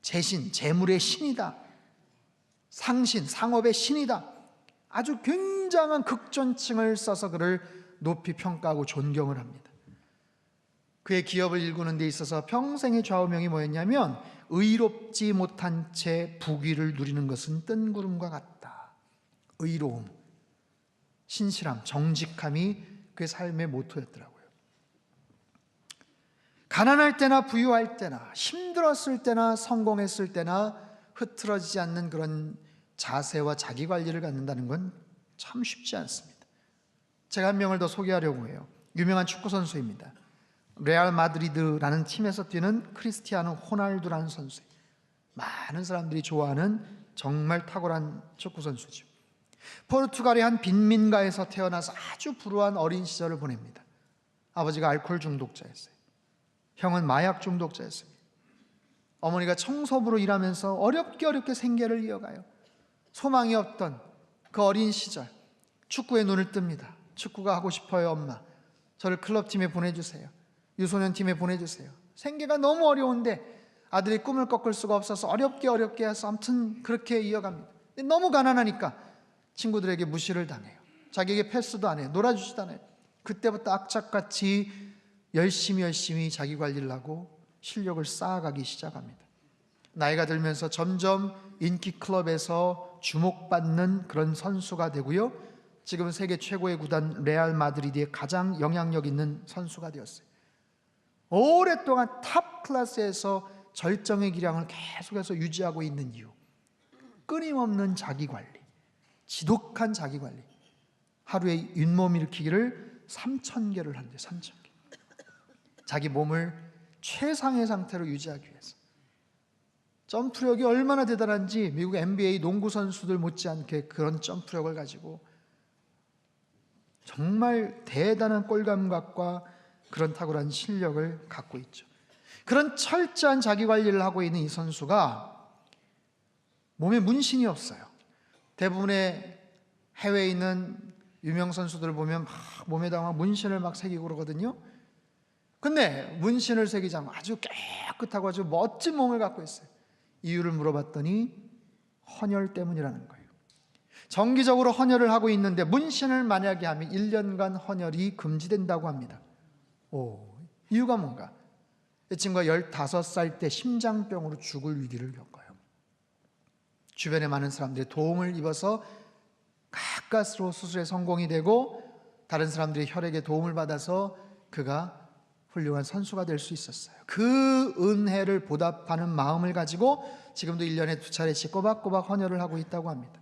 재신, 재물의 신이다, 상신, 상업의 신이다, 아주 굉장한 극존칭을 써서 그를 높이 평가하고 존경을 합니다. 그의 기업을 일구는 데 있어서 평생의 좌우명이 뭐였냐면 의롭지 못한 채 부귀를 누리는 것은 뜬구름과 같다. 의로움, 신실함, 정직함이 그의 삶의 모토였더라고요. 가난할 때나 부유할 때나 힘들었을 때나 성공했을 때나 흐트러지지 않는 그런 자세와 자기관리를 갖는다는 건 참 쉽지 않습니다. 제가 한 명을 더 소개하려고 해요. 유명한 축구선수입니다. 레알 마드리드라는 팀에서 뛰는 크리스티아노 호날두라는 선수예요. 많은 사람들이 좋아하는 정말 탁월한 축구선수죠. 포르투갈의 한 빈민가에서 태어나서 아주 불우한 어린 시절을 보냅니다. 아버지가 알코올 중독자였어요. 형은 마약 중독자였습니다. 어머니가 청소부로 일하면서 어렵게 생계를 이어가요. 소망이 없던 그 어린 시절, 축구에 눈을 뜹니다. 축구가 하고 싶어요, 엄마. 저를 클럽팀에 보내주세요. 유소년팀에 보내주세요. 생계가 너무 어려운데 아들이 꿈을 꺾을 수가 없어서 어렵게 해서 아무튼 그렇게 이어갑니다. 너무 가난하니까 친구들에게 무시를 당해요. 자기에게 패스도 안 해요. 놀아주지도 않아요. 그때부터 악착같이 열심히 자기 관리를 하고 실력을 쌓아가기 시작합니다. 나이가 들면서 점점 인기 클럽에서 주목받는 그런 선수가 되고요. 지금은 세계 최고의 구단 레알 마드리드의 가장 영향력 있는 선수가 되었어요. 오랫동안 탑 클래스에서 절정의 기량을 계속해서 유지하고 있는 이유, 끊임없는 자기관리, 지독한 자기관리. 하루에 잇몸 일으키기를 3,000개를 한대요. 3,000개. 자기 몸을 최상의 상태로 유지하기 위해서. 점프력이 얼마나 대단한지 미국 NBA 농구 선수들 못지않게 그런 점프력을 가지고 정말 대단한 골감각과 그런 탁월한 실력을 갖고 있죠. 그런 철저한 자기관리를 하고 있는 이 선수가 몸에 문신이 없어요. 대부분의 해외에 있는 유명 선수들을 보면 막 몸에다가 막 문신을 막 새기고 그러거든요. 근데 문신을 새기지 않고 아주 깨끗하고 아주 멋진 몸을 갖고 있어요. 이유를 물어봤더니 헌혈 때문이라는 거예요. 정기적으로 헌혈을 하고 있는데 문신을 만약에 하면 1년간 헌혈이 금지된다고 합니다. 이유가 뭔가? 이 친구가 15살 때 심장병으로 죽을 위기를 겪어요. 주변에 많은 사람들의 도움을 입어서 가까스로 수술에 성공이 되고 다른 사람들의 혈액에 도움을 받아서 그가 훌륭한 선수가 될 수 있었어요. 그 은혜를 보답하는 마음을 가지고 지금도 1년에 2차례씩 꼬박꼬박 헌혈을 하고 있다고 합니다.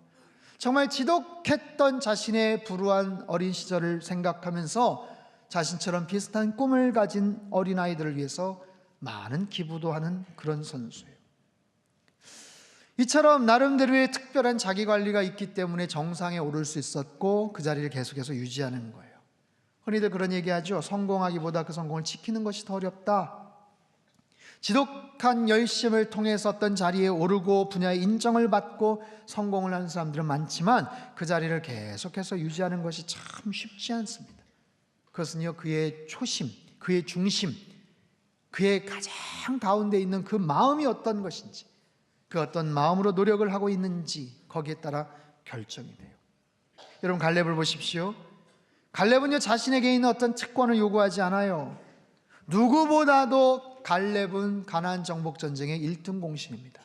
정말 지독했던 자신의 불우한 어린 시절을 생각하면서 자신처럼 비슷한 꿈을 가진 어린아이들을 위해서 많은 기부도 하는 그런 선수예요. 이처럼 나름대로의 특별한 자기관리가 있기 때문에 정상에 오를 수 있었고 그 자리를 계속해서 유지하는 거예요. 흔히들 그런 얘기하죠. 성공하기보다 그 성공을 지키는 것이 더 어렵다. 지독한 열심을 통해서 어떤 자리에 오르고 분야의 인정을 받고 성공을 하는 사람들은 많지만 그 자리를 계속해서 유지하는 것이 참 쉽지 않습니다. 그것은요, 그의 초심, 그의 중심, 그의 가장 가운데 있는 그 마음이 어떤 것인지, 그 어떤 마음으로 노력을 하고 있는지 거기에 따라 결정이 돼요. 여러분, 갈렙을 보십시오. 갈렙은요, 자신에게 있는 어떤 특권을 요구하지 않아요. 누구보다도 갈렙은 가나안 정복 전쟁의 1등 공신입니다.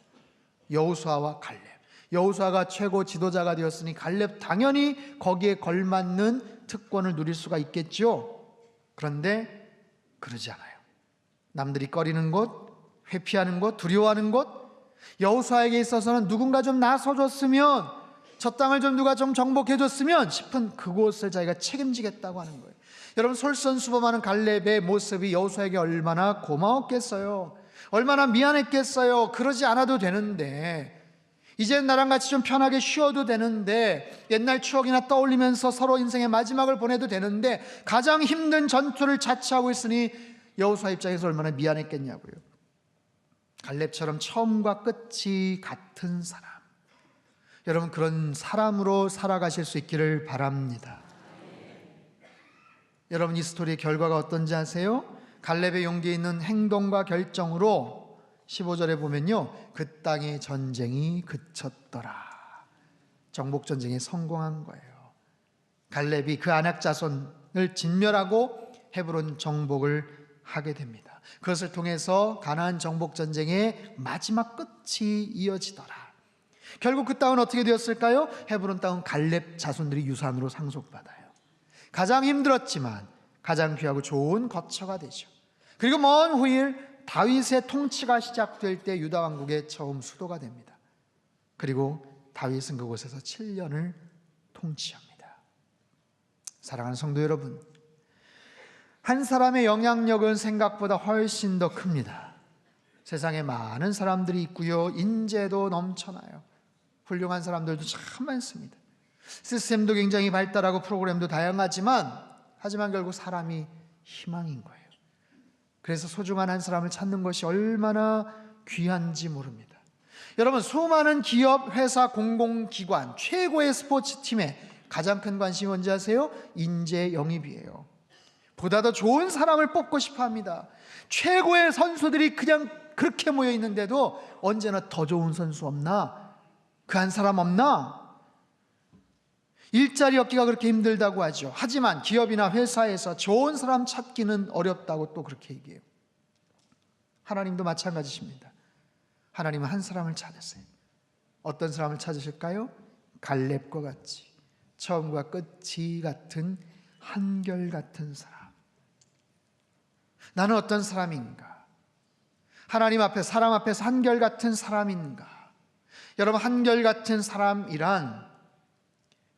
여호수아와 갈렙. 여호수아가 최고 지도자가 되었으니 갈렙 당연히 거기에 걸맞는 특권을 누릴 수가 있겠죠. 그런데 그러지 않아요. 남들이 꺼리는 곳, 회피하는 곳, 두려워하는 곳, 여호수아에게 있어서는 누군가 좀 나서줬으면, 저 땅을 좀 누가 좀 정복해줬으면 싶은 그곳을 자기가 책임지겠다고 하는 거예요. 여러분, 솔선수범하는 갈렙의 모습이 여호수아에게 얼마나 고마웠겠어요. 얼마나 미안했겠어요. 그러지 않아도 되는데, 이젠 나랑 같이 좀 편하게 쉬어도 되는데, 옛날 추억이나 떠올리면서 서로 인생의 마지막을 보내도 되는데, 가장 힘든 전투를 자처하고 있으니 여호수아 입장에서 얼마나 미안했겠냐고요. 갈렙처럼 처음과 끝이 같은 사람, 여러분, 그런 사람으로 살아가실 수 있기를 바랍니다. 여러분, 이 스토리의 결과가 어떤지 아세요? 갈렙의 용기에 있는 행동과 결정으로 15절에 보면요, 그 땅의 전쟁이 그쳤더라. 정복전쟁에 성공한 거예요. 갈렙이 그 아낙 자손을 진멸하고 헤브론 정복을 하게 됩니다. 그것을 통해서 가나안 정복전쟁의 마지막 끝이 이어지더라. 결국 그 땅은 어떻게 되었을까요? 헤브론 땅은 갈렙 자손들이 유산으로 상속받아요. 가장 힘들었지만 가장 귀하고 좋은 거처가 되죠. 그리고 먼 후일 다윗의 통치가 시작될 때 유다 왕국의 처음 수도가 됩니다. 그리고 다윗은 그곳에서 7년을 통치합니다. 사랑하는 성도 여러분, 한 사람의 영향력은 생각보다 훨씬 더 큽니다. 세상에 많은 사람들이 있고요, 인재도 넘쳐나요. 훌륭한 사람들도 참 많습니다. 시스템도 굉장히 발달하고 프로그램도 하지만 결국 사람이 희망인 거예요. 그래서 소중한 한 사람을 찾는 것이 얼마나 귀한지 모릅니다. 여러분, 수많은 기업, 회사, 공공기관, 최고의 스포츠팀에 가장 큰 관심이 뭔지 아세요? 인재 영입이에요. 보다 더 좋은 사람을 뽑고 싶어 합니다. 최고의 선수들이 그냥 그렇게 모여 있는데도 언제나 더 좋은 선수 없나? 그 한 사람 없나? 일자리 얻기가 그렇게 힘들다고 하죠. 하지만 기업이나 회사에서 좋은 사람 찾기는 어렵다고 또 그렇게 얘기해요. 하나님도 마찬가지십니다. 하나님은 한 사람을 찾으세요. 어떤 사람을 찾으실까요? 갈렙과 같이 처음과 끝이 같은 한결같은 사람. 나는 어떤 사람인가? 하나님 앞에, 사람 앞에서 한결같은 사람인가? 여러분, 한결같은 사람이란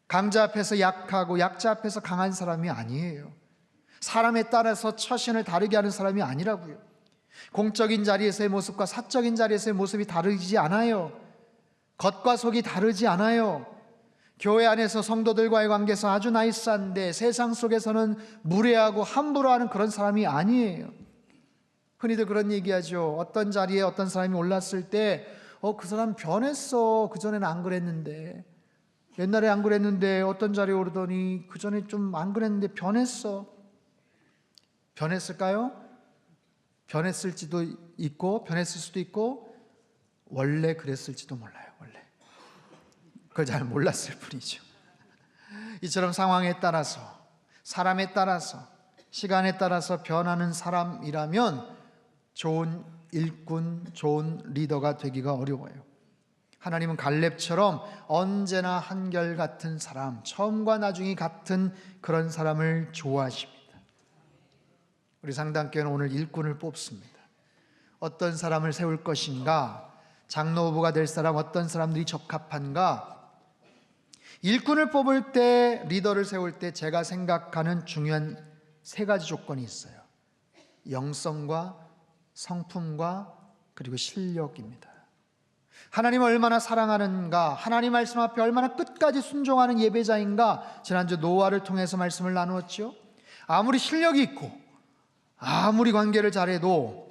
강자 앞에서 약하고 약자 앞에서 강한 사람이 아니에요. 사람에 따라서 처신을 다르게 하는 사람이 아니라고요. 공적인 자리에서의 모습과 사적인 자리에서의 모습이 다르지 않아요. 겉과 속이 다르지 않아요. 교회 안에서 성도들과의 관계에서 아주 나이스한데 세상 속에서는 무례하고 함부로 하는 그런 사람이 아니에요. 흔히들 그런 얘기하죠. 어떤 자리에 어떤 사람이 올랐을 때 그 사람 변했어. 그전에는 안 그랬는데, 옛날에 안 그랬는데 어떤 자리에 오르더니 그전에 좀 안 그랬는데 변했어. 변했을까요? 변했을지도 있고 변했을 수도 있고 원래 그랬을지도 몰라요. 원래 그걸 잘 몰랐을 뿐이죠. 이처럼 상황에 따라서, 사람에 따라서, 시간에 따라서 변하는 사람이라면 좋은 일꾼, 좋은 리더가 되기가 어려워요. 하나님은 갈렙처럼 언제나 한결같은 사람, 처음과 나중이 같은 그런 사람을 좋아하십니다. 우리 상담교회는 오늘 일꾼을 뽑습니다. 어떤 사람을 세울 것인가? 장로 후보가 될 사람, 어떤 사람들이 적합한가? 일꾼을 뽑을 때, 리더를 세울 때 제가 생각하는 중요한 3가지 조건이 있어요. 영성과 성품과 그리고 실력입니다. 하나님을 얼마나 사랑하는가, 하나님 말씀 앞에 얼마나 끝까지 순종하는 예배자인가. 지난주 노아를 통해서 말씀을 나누었죠. 아무리 실력이 있고 아무리 관계를 잘해도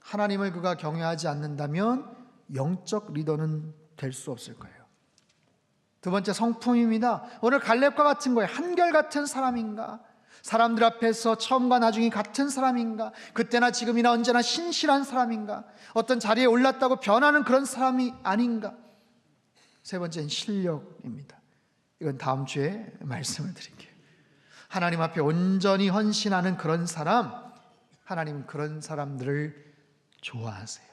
하나님을 그가 경외하지 않는다면 영적 리더는 될 수 없을 거예요. 두 번째, 성품입니다. 오늘 갈렙과 같은 거예요. 한결같은 사람인가? 사람들 앞에서 처음과 나중이 같은 사람인가? 그때나 지금이나 언제나 신실한 사람인가? 어떤 자리에 올랐다고 변하는 그런 사람이 아닌가? 세 번째는 실력입니다. 이건 다음 주에 말씀을 드릴게요. 하나님 앞에 온전히 헌신하는 그런 사람, 하나님은 그런 사람들을 좋아하세요.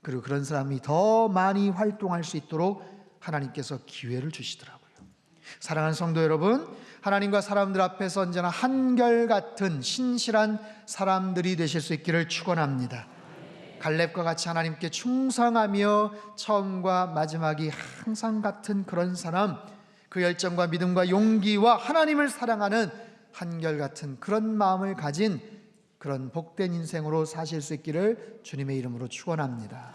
그리고 그런 사람이 더 많이 활동할 수 있도록 하나님께서 기회를 주시더라고요. 사랑하는 성도 여러분, 하나님과 사람들 앞에서 언제나 한결같은 신실한 사람들이 되실 수 있기를 축원합니다. 갈렙과 같이 하나님께 충성하며 처음과 마지막이 항상 같은 그런 사람, 그 열정과 믿음과 용기와 하나님을 사랑하는 한결같은 그런 마음을 가진 그런 복된 인생으로 사실 수 있기를 주님의 이름으로 축원합니다.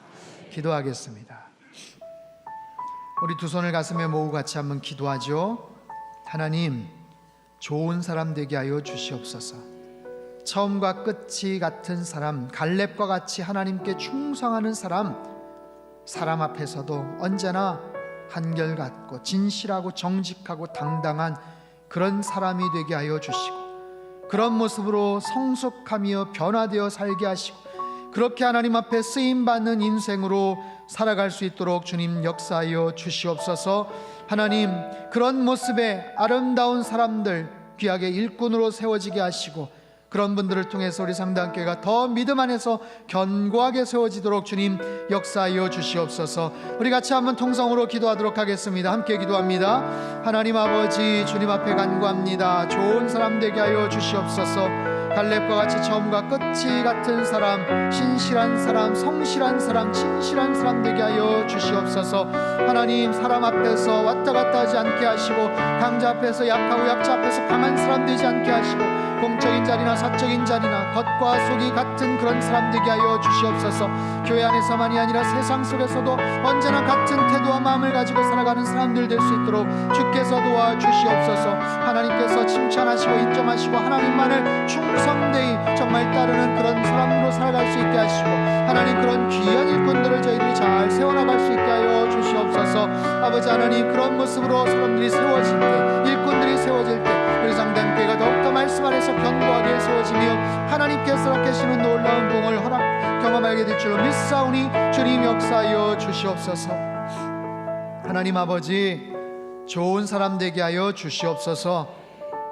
기도하겠습니다. 우리 두 손을 가슴에 모으고 같이 한번 기도하죠. 하나님, 좋은 사람 되게 하여 주시옵소서. 처음과 끝이 같은 사람, 갈렙과 같이 하나님께 충성하는 사람 앞에서도 언제나 한결같고 진실하고 정직하고 당당한 그런 사람이 되게 하여 주시고, 그런 모습으로 성숙하며 변화되어 살게 하시고, 그렇게 하나님 앞에 쓰임받는 인생으로 살아갈 수 있도록 주님 역사하여 주시옵소서. 하나님, 그런 모습의 아름다운 사람들 귀하게 일꾼으로 세워지게 하시고, 그런 분들을 통해서 우리 상당교회가 더 믿음 안에서 견고하게 세워지도록 주님 역사하여 주시옵소서. 우리 같이 한번 통성으로 기도하도록 하겠습니다. 함께 기도합니다. 하나님 아버지, 주님 앞에 간구합니다. 좋은 사람 되게 하여 주시옵소서. 갈렙과 같이 처음과 끝이 같은 사람, 신실한 사람, 성실한 사람, 진실한 사람 되게 하여 주시옵소서. 하나님, 사람 앞에서 왔다 갔다 하지 않게 하시고, 강자 앞에서 약하고 약자 앞에서 강한 사람 되지 않게 하시고, 공적인 자리나 사적인 자리나 겉과 속이 같은 그런 사람 되게 하여 주시옵소서. 교회 안에서만이 아니라 세상 속에서도 언제나 같은 태도와 마음을 가지고 살아가는 사람들 될 수 있도록 주께서 도와주시옵소서. 하나님께서 칭찬하시고 인정하시고 하나님만을 충성되이 정말 따르는 그런 사람으로 살아갈 수 있게 하시고, 하나님 그런 귀한 일꾼들을 저희들이 잘 세워나갈 수 있게 하여 주시옵소서. 아버지 하나님, 그런 모습으로 사람들이 세워질 때, 일꾼들이 세워질 때 우리 상담교회가 더욱더 말씀 안에서 견고하게 세워지며 하나님께서 계시는 놀라운 복을 경험하게 될 줄로 믿사오니 주님 역사하여 주시옵소서. 하나님 아버지, 좋은 사람 되게 하여 주시옵소서.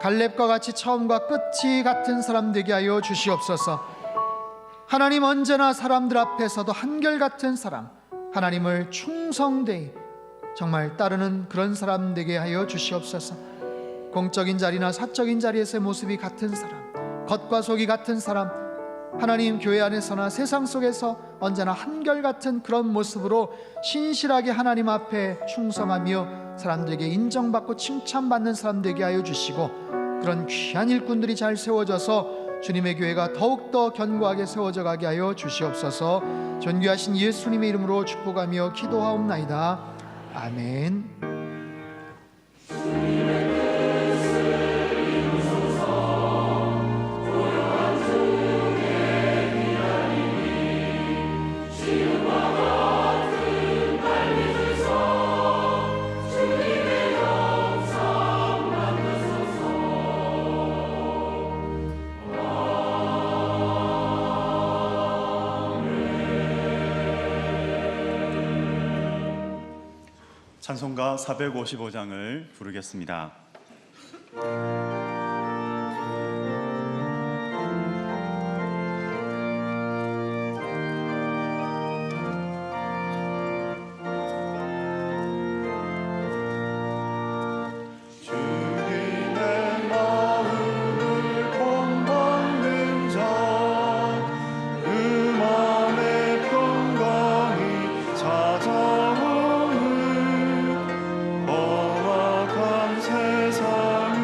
갈렙과 같이 처음과 끝이 같은 사람 되게 하여 주시옵소서. 하나님, 언제나 사람들 앞에서도 한결같은 사람, 하나님을 충성되이 정말 따르는 그런 사람 되게 하여 주시옵소서. 공적인 자리나 사적인 자리에서의 모습이 같은 사람, 겉과 속이 같은 사람, 하나님 교회 안에서나 세상 속에서 언제나 한결같은 그런 모습으로 신실하게 하나님 앞에 충성하며 사람들에게 인정받고 칭찬받는 사람 되게 하여 주시고, 그런 귀한 일꾼들이 잘 세워져서 주님의 교회가 더욱더 견고하게 세워져 가게 하여 주시옵소서. 존귀하신 예수님의 이름으로 축복하며 기도하옵나이다. 아멘. 찬송가 455장을 부르겠습니다. 세상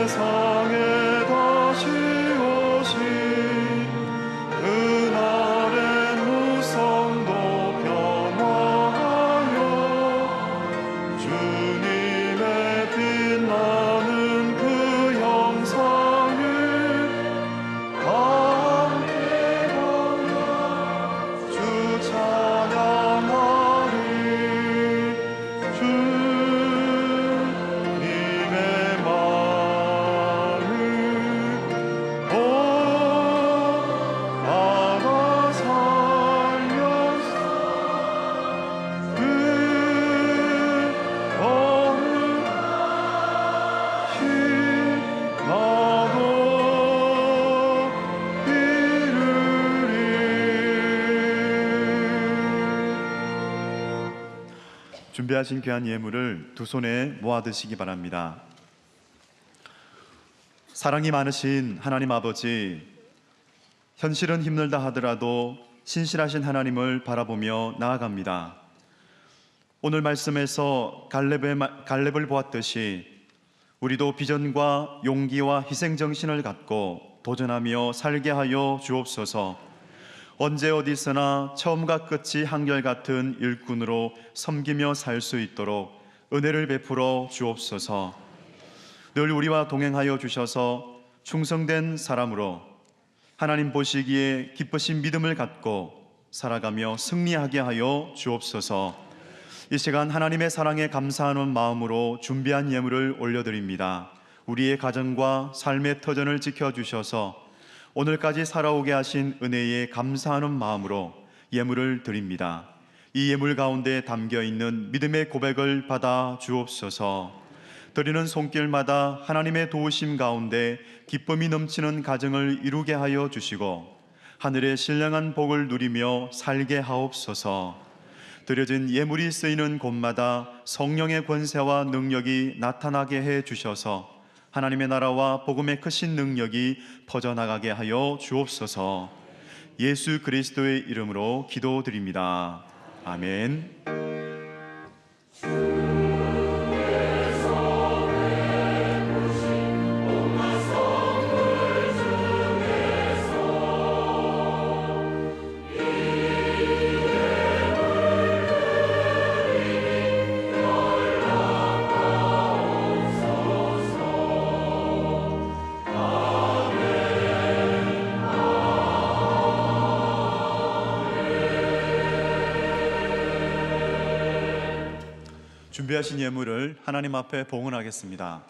세상에 다시 오신 그날의 무성도 변화하여 주님의 빛나는 그 형상을 함께 보며 주 찬양하리. 주님의 말을 받아 살면서 그 어느시 나도 이르리. 준비하신 귀한 예물을 두 손에 모아 드시기 바랍니다. 사랑이 많으신 하나님 아버지, 현실은 힘들다 하더라도 신실하신 하나님을 바라보며 나아갑니다. 오늘 말씀에서 갈렙을 보았듯이 우리도 비전과 용기와 희생 정신을 갖고 도전하며 살게 하여 주옵소서. 언제 어디서나 처음과 끝이 한결같은 일꾼으로 섬기며 살 수 있도록 은혜를 베풀어 주옵소서. 늘 우리와 동행하여 주셔서 충성된 사람으로 하나님 보시기에 기쁘신 믿음을 갖고 살아가며 승리하게 하여 주옵소서. 이 시간 하나님의 사랑에 감사하는 마음으로 준비한 예물을 올려드립니다. 우리의 가정과 삶의 터전을 지켜주셔서 오늘까지 살아오게 하신 은혜에 감사하는 마음으로 예물을 드립니다. 이 예물 가운데 담겨있는 믿음의 고백을 받아 주옵소서. 드리는 손길마다 하나님의 도우심 가운데 기쁨이 넘치는 가정을 이루게 하여 주시고 하늘의 신령한 복을 누리며 살게 하옵소서. 드려진 예물이 쓰이는 곳마다 성령의 권세와 능력이 나타나게 해 주셔서 하나님의 나라와 복음의 크신 능력이 퍼져나가게 하여 주옵소서. 예수 그리스도의 이름으로 기도드립니다. 아멘. 준비하신 예물을 하나님 앞에 봉헌하겠습니다.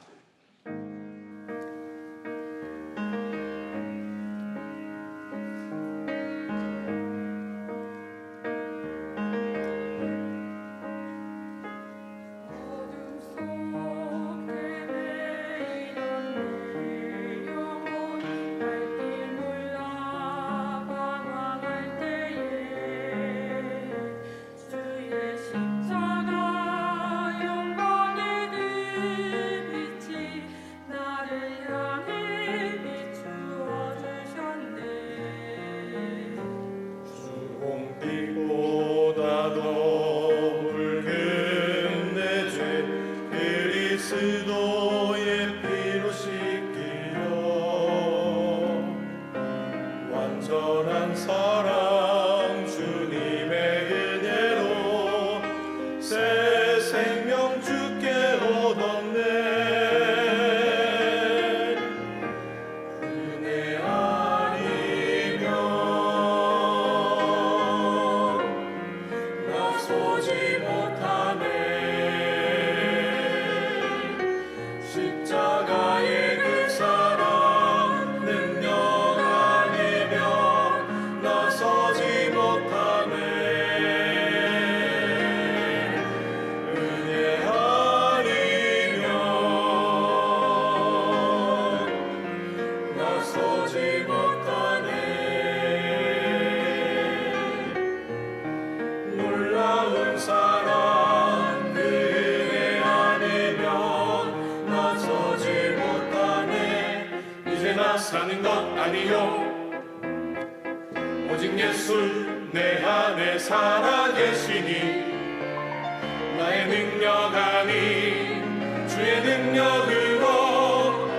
그리스도의 피로 씻기려 완전한 사랑 주님의 은혜로 새 생명 주께 얻었네. 은혜 아니면 나서지 못하네. 십자가의 그 사랑 능력 아니면 나서지 못하네. 은혜 아니면 나서지 못하네. 놀라운 사랑 그 은혜 아니면 나서지 못하네. 이제 나 사는 것 아니요 오직 예수 내 안에 살아계시니 나의 능력 아닌 주의 능력으로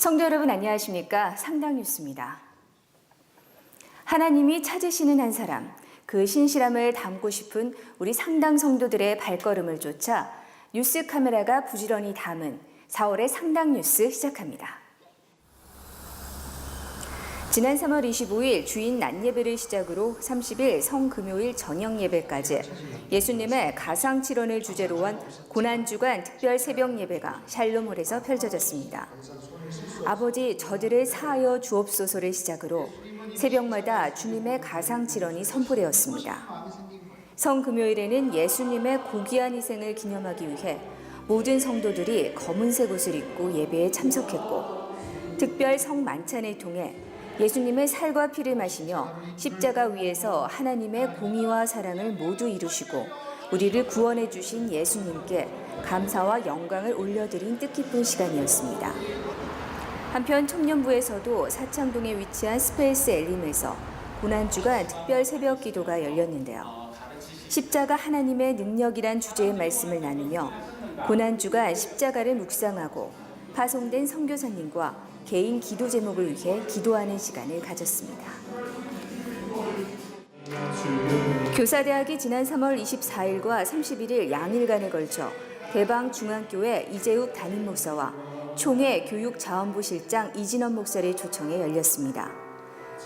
성도 여러분 안녕하십니까? 상당 뉴스입니다. 하나님이 찾으시는 한 사람, 그 신실함을 담고 싶은 우리 상당 성도들의 발걸음을 쫓아 뉴스 카메라가 부지런히 담은 4월의 상당 뉴스 시작합니다. 지난 3월 25일 주인 낮 예배를 시작으로 30일 성금요일 저녁 예배까지 예수님의 가상 칠언을 주제로 한 고난주간 특별 새벽 예배가 샬롬홀에서 펼쳐졌습니다. 아버지 저들을 사하여 주옵소서를 시작으로 새벽마다 주님의 가상 칠언이 선포되었습니다. 성금요일에는 예수님의 고귀한 희생을 기념하기 위해 모든 성도들이 검은색 옷을 입고 예배에 참석했고 특별 성만찬을 통해 예수님의 살과 피를 마시며 십자가 위에서 하나님의 공의와 사랑을 모두 이루시고 우리를 구원해 주신 예수님께 감사와 영광을 올려드린 뜻깊은 시간이었습니다. 한편 청년부에서도 사창동에 위치한 스페이스 엘림에서 고난주간 특별 새벽 기도가 열렸는데요. 십자가 하나님의 능력이란 주제의 말씀을 나누며 고난주간 십자가를 묵상하고 파송된 선교사님과 개인 기도 제목을 위해 기도하는 시간을 가졌습니다. 교사대학이 지난 3월 24일과 31일 양일간에 걸쳐 대방중앙교회 이재욱 담임목사와 총회 교육자원부 실장 이진원 목사를 초청해 열렸습니다.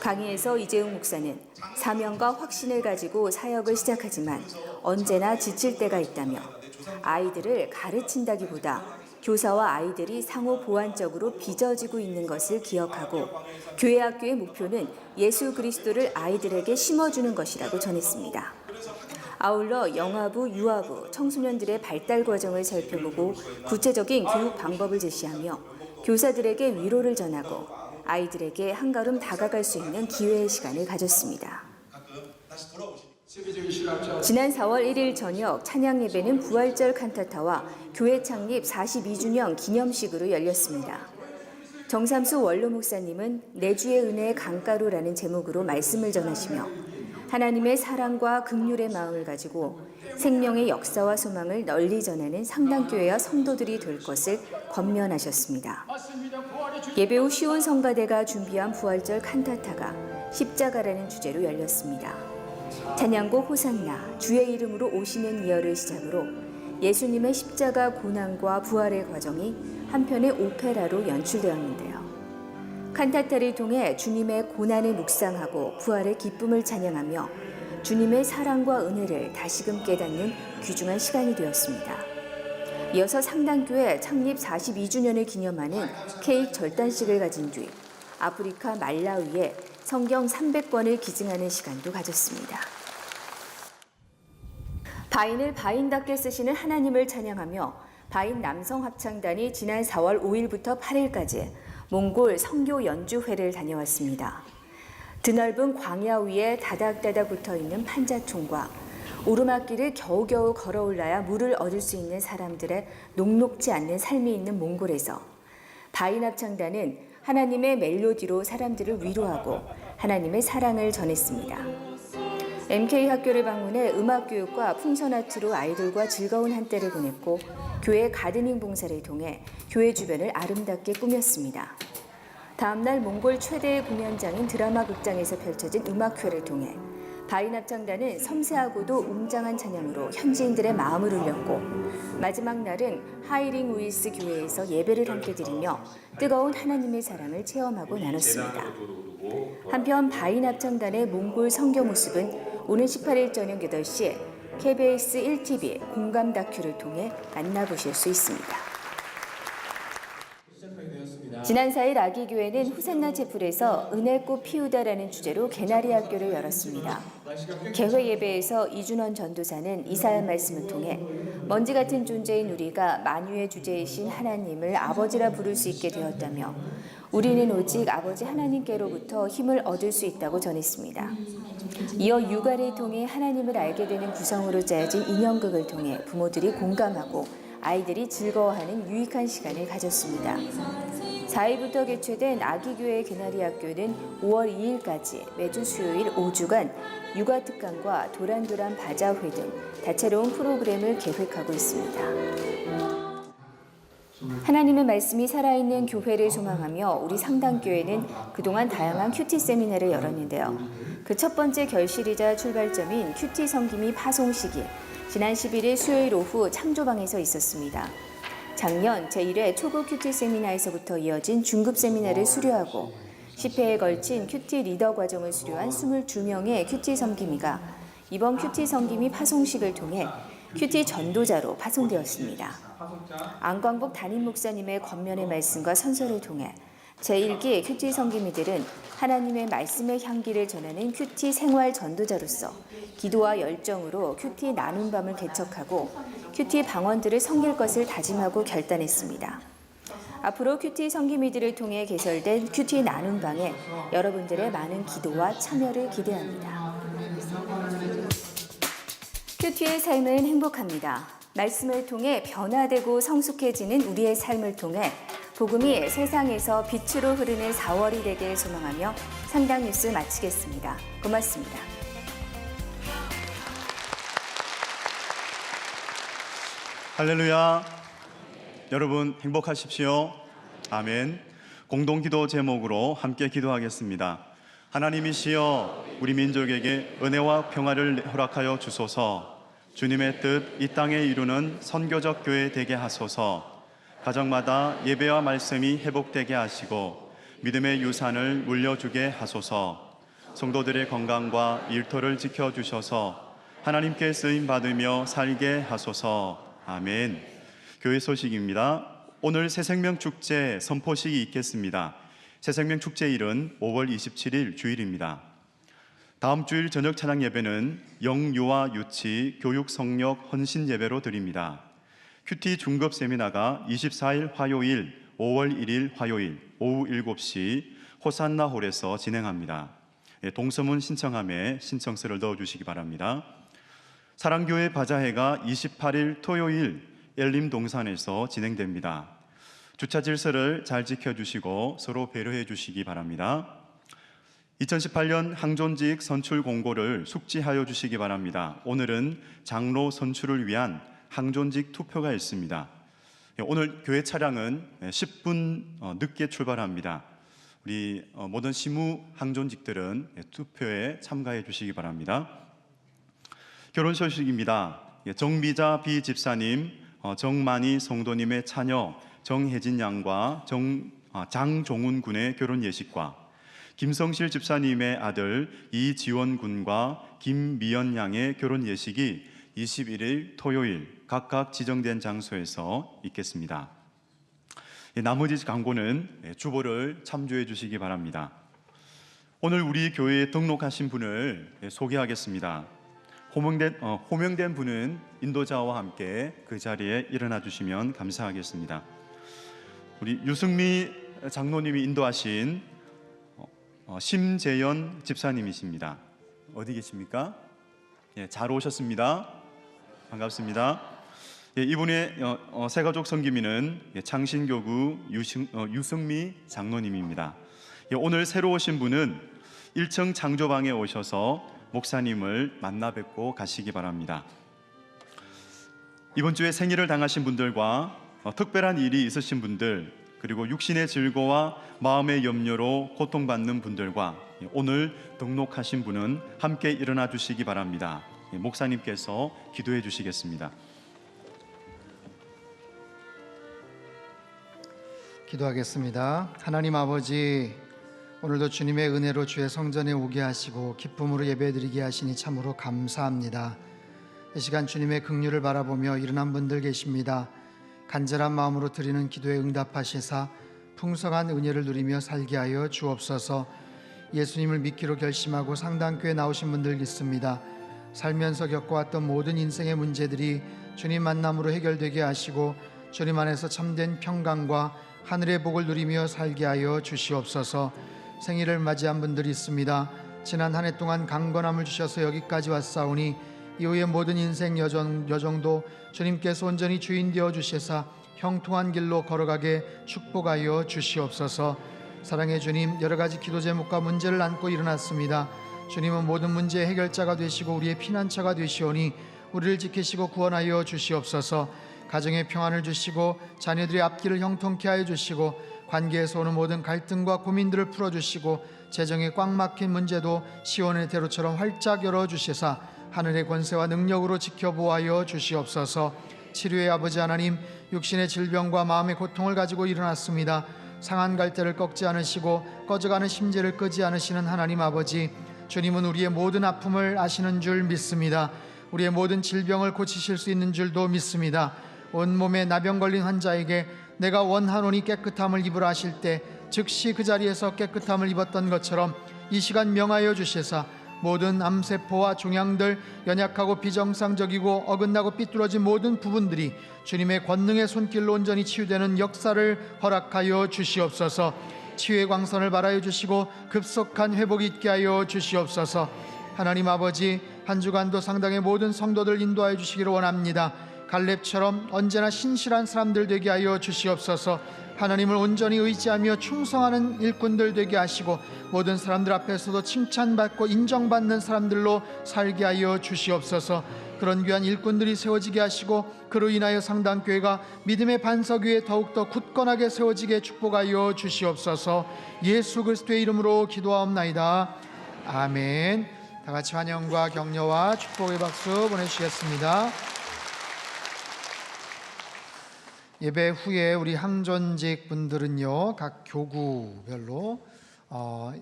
강의에서 이재욱 목사는 사명과 확신을 가지고 사역을 시작하지만 언제나 지칠 때가 있다며 아이들을 가르친다기보다 교사와 아이들이 상호 보완적으로 빚어지고 있는 것을 기억하고 교회 학교의 목표는 예수 그리스도를 아이들에게 심어주는 것이라고 전했습니다. 아울러 영아부, 유아부, 청소년들의 발달 과정을 살펴보고 구체적인 교육 방법을 제시하며 교사들에게 위로를 전하고 아이들에게 한 걸음 다가갈 수 있는 기회의 시간을 가졌습니다. 지난 4월 1일 저녁 찬양 예배는 부활절 칸타타와 교회 창립 42주년 기념식으로 열렸습니다. 정삼수 원로 목사님은 내 주의 은혜의 강가루라는 제목으로 말씀을 전하시며 하나님의 사랑과 긍휼의 마음을 가지고 생명의 역사와 소망을 널리 전하는 상당교회와 성도들이 될 것을 권면하셨습니다. 예배 후 시온 성가대가 준비한 부활절 칸타타가 십자가라는 주제로 열렸습니다. 찬양곡 호산나 주의 이름으로 오시는 이여를 시작으로 예수님의 십자가 고난과 부활의 과정이 한편의 오페라로 연출되었는데요. 칸타타를 통해 주님의 고난을 묵상하고 부활의 기쁨을 찬양하며 주님의 사랑과 은혜를 다시금 깨닫는 귀중한 시간이 되었습니다. 이어서 상당교회 창립 42주년을 기념하는 케이크 절단식을 가진 뒤 아프리카 말라위에 성경 300권을 기증하는 시간도 가졌습니다. 바인을 바인답게 쓰시는 하나님을 찬양하며 바인 남성합창단이 지난 4월 5일부터 8일까지 몽골 선교 연주회를 다녀왔습니다. 드넓은 광야 위에 다닥다닥 붙어있는 판자촌과 오르막길을 겨우겨우 걸어올라야 물을 얻을 수 있는 사람들의 녹록지 않는 삶이 있는 몽골에서 바인 합창단은 하나님의 멜로디로 사람들을 위로하고 하나님의 사랑을 전했습니다. MK 학교를 방문해 음악교육과 풍선아트로 아이들과 즐거운 한때를 보냈고 교회 가드닝 봉사를 통해 교회 주변을 아름답게 꾸몄습니다. 다음날 몽골 최대의 공연장인 드라마 극장에서 펼쳐진 음악회를 통해 바인 합창단은 섬세하고도 웅장한 찬양으로 현지인들의 마음을 울렸고 마지막 날은 하이링 우이스 교회에서 예배를 함께 드리며 뜨거운 하나님의 사랑을 체험하고 나눴습니다. 한편 바인 합창단의 몽골 선교 모습은 오는 18일 저녁 8시에 KBS 1TV 공감 다큐를 통해 만나보실 수 있습니다. 지난 4일 아기교회는 후산나 제풀에서 은혜꽃 피우다라는 주제로 개나리 학교를 열었습니다. 개회 예배에서 이준원 전도사는 이사야 말씀을 통해 먼지 같은 존재인 우리가 만유의 주제이신 하나님을 아버지라 부를 수 있게 되었다며 우리는 오직 아버지 하나님께로부터 힘을 얻을 수 있다고 전했습니다. 이어 육아를 통해 하나님을 알게 되는 구성으로 짜여진 인형극을 통해 부모들이 공감하고 아이들이 즐거워하는 유익한 시간을 가졌습니다. 4일부터 개최된 아기교회 개나리 학교는 5월 2일까지 매주 수요일 5주간 육아특강과 도란도란 바자회 등 다채로운 프로그램을 계획하고 있습니다. 하나님의 말씀이 살아있는 교회를 소망하며 우리 상당교회는 그동안 다양한 큐티 세미나를 열었는데요. 그 첫 번째 결실이자 출발점인 큐티 섬김이 파송 시기, 지난 11일 수요일 오후 창조방에서 있었습니다. 작년 제1회 초급 큐티 세미나에서부터 이어진 중급 세미나를 수료하고 10회에 걸친 큐티 리더 과정을 수료한 22명의 큐티 섬김이가 이번 큐티 섬김이 파송식을 통해 큐티 전도자로 파송되었습니다. 안광복 담임 목사님의 권면의 말씀과 선서를 통해 제1기 큐티 섬김이들은 하나님의 말씀의 향기를 전하는 큐티 생활 전도자로서 기도와 열정으로 큐티 나눔 밤을 개척하고 큐티 방언들을 섬길 것을 다짐하고 결단했습니다. 앞으로 큐티 섬김이들을 통해 개설된 큐티 나눔 방에 여러분들의 많은 기도와 참여를 기대합니다. 큐티의 삶은 행복합니다. 말씀을 통해 변화되고 성숙해지는 우리의 삶을 통해 복음이 세상에서 빛으로 흐르는 4월이 되길 소망하며 상당 뉴스 마치겠습니다. 고맙습니다. 할렐루야. 여러분 행복하십시오. 아멘. 공동기도 제목으로 함께 기도하겠습니다. 하나님이시여 우리 민족에게 은혜와 평화를 허락하여 주소서. 주님의 뜻 이 땅에 이루는 선교적 교회 되게 하소서. 가정마다 예배와 말씀이 회복되게 하시고 믿음의 유산을 물려주게 하소서. 성도들의 건강과 일터를 지켜주셔서 하나님께 쓰임받으며 살게 하소서. 아멘. 교회 소식입니다. 오늘 새생명축제 선포식이 있겠습니다. 새생명축제일은 5월 27일 주일입니다. 다음 주일 저녁 찬양 예배는 영유아 유치 교육 성력 헌신 예배로 드립니다. 큐티 중급 세미나가 24일 화요일 5월 1일 화요일 오후 7시 호산나 홀에서 진행합니다. 동서문 신청함에 신청서를 넣어주시기 바랍니다. 사랑교회 바자회가 28일 토요일 엘림동산에서 진행됩니다. 주차 질서를 잘 지켜주시고 서로 배려해 주시기 바랍니다. 2018년 항존직 선출 공고를 숙지하여 주시기 바랍니다. 오늘은 장로 선출을 위한 항존직 투표가 있습니다. 오늘 교회 차량은 10분 늦게 출발합니다. 우리 모든 시무 항존직들은 투표에 참가해 주시기 바랍니다. 결혼 소식입니다. 정미자 비 집사님, 정만희 성도님의 자녀 정혜진 양과 장종훈 군의 결혼 예식과 김성실 집사님의 아들 이지원 군과 김미연 양의 결혼 예식이 21일 토요일 각각 지정된 장소에서 있겠습니다. 나머지 광고는 주보를 참조해 주시기 바랍니다. 오늘 우리 교회에 등록하신 분을 소개하겠습니다. 호명된 분은 인도자와 함께 그 자리에 일어나 주시면 감사하겠습니다. 우리 유승미 장로님이 인도하신 심재연 집사님이십니다. 어디 계십니까? 잘 오셨습니다. 반갑습니다. 이분의 새가족 섬김이는 창신교구 유승미 장로님입니다. 오늘 새로 오신 분은 1층 창조방에 오셔서 목사님을 만나 뵙고 가시기 바랍니다. 이번 주에 생일을 당하신 분들과 특별한 일이 있으신 분들, 그리고 육신의 질고와 마음의 염려로 고통받는 분들과 오늘 등록하신 분은 함께 일어나 주시기 바랍니다. 목사님께서 기도해 주시겠습니다. 기도하겠습니다. 하나님 아버지, 오늘도 주님의 은혜로 주의 성전에 오게 하시고 기쁨으로 예배드리게 하시니 참으로 감사합니다. 이 시간 주님의 긍휼을 바라보며 일어난 분들 계십니다. 간절한 마음으로 드리는 기도에 응답하시사 풍성한 은혜를 누리며 살게 하여 주옵소서. 예수님을 믿기로 결심하고 상당교회 나오신 분들 있습니다. 살면서 겪어왔던 모든 인생의 문제들이 주님 만남으로 해결되게 하시고 주님 안에서 참된 평강과 하늘의 복을 누리며 살게 하여 주시옵소서. 생일을 맞이한 분들이 있습니다. 지난 한 해 동안 강건함을 주셔서 여기까지 왔사오니 이후의 모든 인생 여정도 주님께서 온전히 주인 되어 주시사 형통한 길로 걸어가게 축복하여 주시옵소서. 사랑의 주님, 여러 가지 기도 제목과 문제를 안고 일어났습니다. 주님은 모든 문제의 해결자가 되시고 우리의 피난처가 되시오니 우리를 지키시고 구원하여 주시옵소서. 가정의 평안을 주시고 자녀들의 앞길을 형통케 하여 주시고 관계에서 오는 모든 갈등과 고민들을 풀어주시고 재정에 꽉 막힌 문제도 시온의 대로처럼 활짝 열어주시사 하늘의 권세와 능력으로 지켜보아여 주시옵소서. 치료의 아버지 하나님, 육신의 질병과 마음의 고통을 가지고 일어났습니다. 상한 갈대를 꺾지 않으시고 꺼져가는 심지를 끄지 않으시는 하나님 아버지, 주님은 우리의 모든 아픔을 아시는 줄 믿습니다. 우리의 모든 질병을 고치실 수 있는 줄도 믿습니다. 온몸에 나병 걸린 환자에게 내가 원하노니 깨끗함을 입으라 하실 때 즉시 그 자리에서 깨끗함을 입었던 것처럼 이 시간 명하여 주시사 모든 암세포와 종양들, 연약하고 비정상적이고 어긋나고 삐뚤어진 모든 부분들이 주님의 권능의 손길로 온전히 치유되는 역사를 허락하여 주시옵소서. 치유의 광선을 발하여 주시고 급속한 회복이 있게 하여 주시옵소서. 하나님 아버지, 한 주간도 상당의 모든 성도들 인도하여 주시기를 원합니다. 갈렙처럼 언제나 신실한 사람들 되게 하여 주시옵소서. 하나님을 온전히 의지하며 충성하는 일꾼들 되게 하시고 모든 사람들 앞에서도 칭찬받고 인정받는 사람들로 살게 하여 주시옵소서. 그런 귀한 일꾼들이 세워지게 하시고 그로 인하여 상당교회가 믿음의 반석 위에 더욱더 굳건하게 세워지게 축복하여 주시옵소서. 예수 그리스도의 이름으로 기도하옵나이다. 아멘. 다 같이 환영과 격려와 축복의 박수 보내주시겠습니다. 예배 후에 우리 항존직 분들은요, 각 교구별로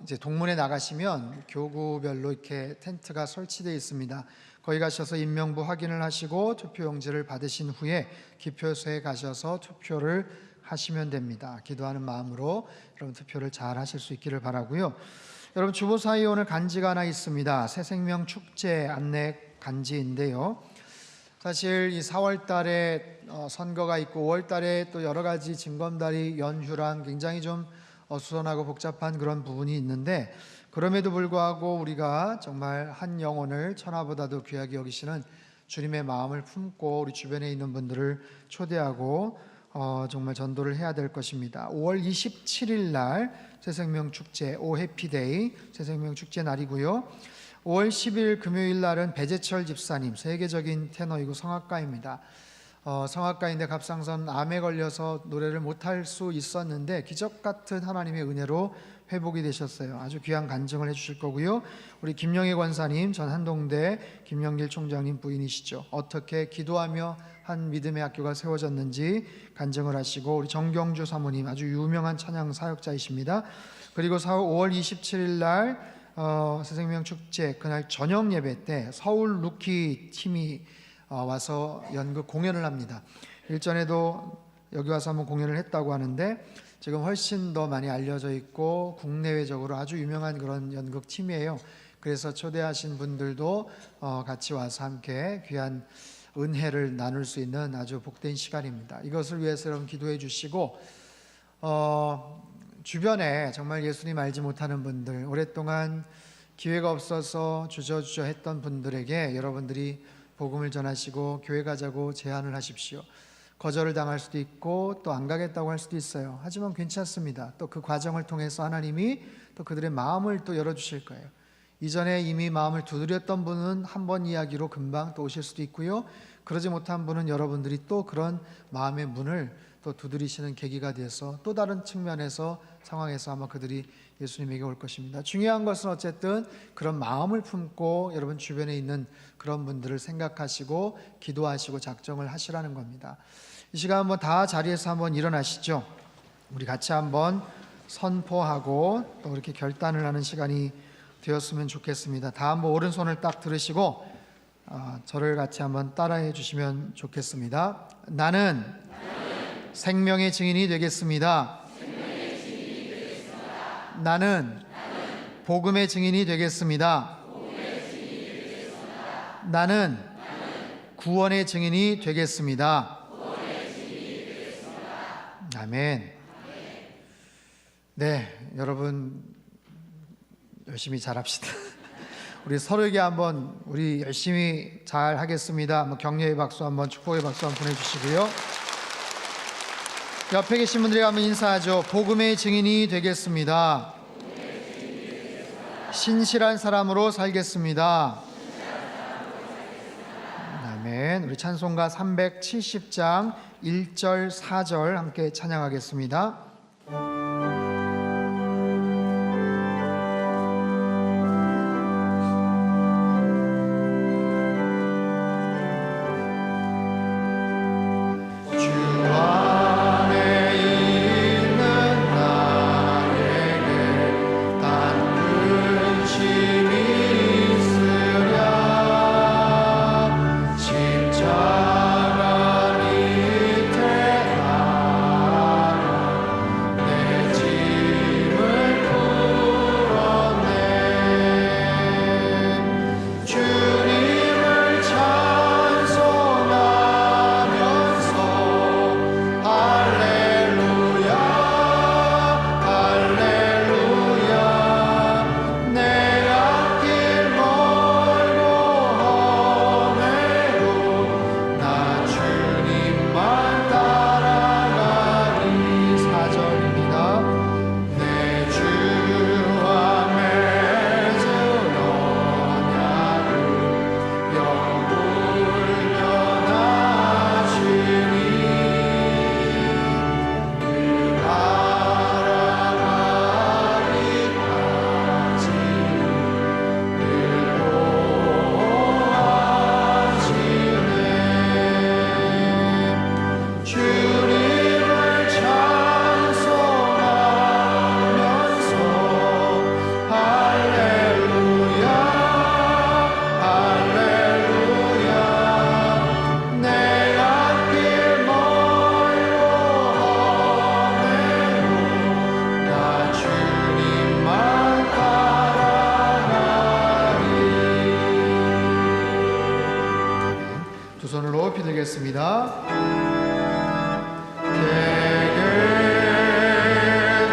이제 동문에 나가시면 교구별로 이렇게 텐트가 설치되어 있습니다. 거기 가셔서 인명부 확인을 하시고 투표용지를 받으신 후에 기표소에 가셔서 투표를 하시면 됩니다. 기도하는 마음으로 여러분 투표를 잘 하실 수 있기를 바라고요. 여러분 주보사에 오늘 간지가 하나 있습니다. 새생명 축제 안내 간지인데요. 사실 이 4월 달에 선거가 있고 5월 달에 또 여러 가지 징검다리 연휴랑 굉장히 좀 어수선하고 복잡한 그런 부분이 있는데, 그럼에도 불구하고 우리가 정말 한 영혼을 천하보다도 귀하게 여기시는 주님의 마음을 품고 우리 주변에 있는 분들을 초대하고 정말 전도를 해야 될 것입니다. 5월 27일 날 새생명축제 오해피데이 새생명축제 날이고요. 5월 10일 금요일 날은 배재철 집사님, 세계적인 테너이고 성악가입니다. 성악가인데 갑상선 암에 걸려서 노래를 못할 수 있었는데 기적 같은 하나님의 은혜로 회복이 되셨어요. 아주 귀한 간증을 해주실 거고요. 우리 김영애 권사님, 전 한동대 김영길 총장님 부인이시죠. 어떻게 기도하며 한 믿음의 학교가 세워졌는지 간증을 하시고, 우리 정경주 사모님 아주 유명한 찬양 사역자이십니다. 그리고 5월 27일 날 새생명 축제 그날 저녁 예배 때 서울 루키 팀이 와서 연극 공연을 합니다. 일전에도 여기 와서 한번 공연을 했다고 하는데 지금 훨씬 더 많이 알려져 있고 국내외적으로 아주 유명한 그런 연극 팀이에요. 그래서 초대하신 분들도 같이 와서 함께 귀한 은혜를 나눌 수 있는 아주 복된 시간입니다. 이것을 위해서 여러분 기도해 주시고, 주변에 정말 예수님 알지 못하는 분들, 오랫동안 기회가 없어서 주저주저 했던 분들에게 여러분들이 복음을 전하시고 교회 가자고 제안을 하십시오. 거절을 당할 수도 있고 또 안 가겠다고 할 수도 있어요. 하지만 괜찮습니다. 또 그 과정을 통해서 하나님이 또 그들의 마음을 또 열어주실 거예요. 이전에 이미 마음을 두드렸던 분은 한 번 이야기로 금방 또 오실 수도 있고요. 그러지 못한 분은 여러분들이 또 그런 마음의 문을 또 두드리시는 계기가 돼서 또 다른 측면에서 상황에서 아마 그들이 예수님에게 올 것입니다. 중요한 것은 어쨌든 그런 마음을 품고 여러분 주변에 있는 그런 분들을 생각하시고 기도하시고 작정을 하시라는 겁니다. 이 시간 한번 다 자리에서 한번 일어나시죠. 우리 같이 한번 선포하고 또 이렇게 결단을 하는 시간이 되었으면 좋겠습니다. 다 한번 오른손을 딱 들으시고 저를 같이 한번 따라해 주시면 좋겠습니다. 나는 생명의 증인이 되겠습니다. 나는 복음의 증인이 되겠습니다. 나는 구원의 증인이 되겠습니다. 아멘. 네, 여러분 열심히 잘합시다. 우리 서로에게 한번 우리 열심히 잘 하겠습니다. 한번 격려의 박수 한번, 축복의 박수 한번 보내주시고요. 옆에 계신 분들에게 한번 인사하죠. 복음의 증인이 되겠습니다. 신실한 사람으로 살겠습니다. 아멘. 우리 찬송가 370장 1절 4절 함께 찬양하겠습니다. 두 손을 높이 들겠습니다.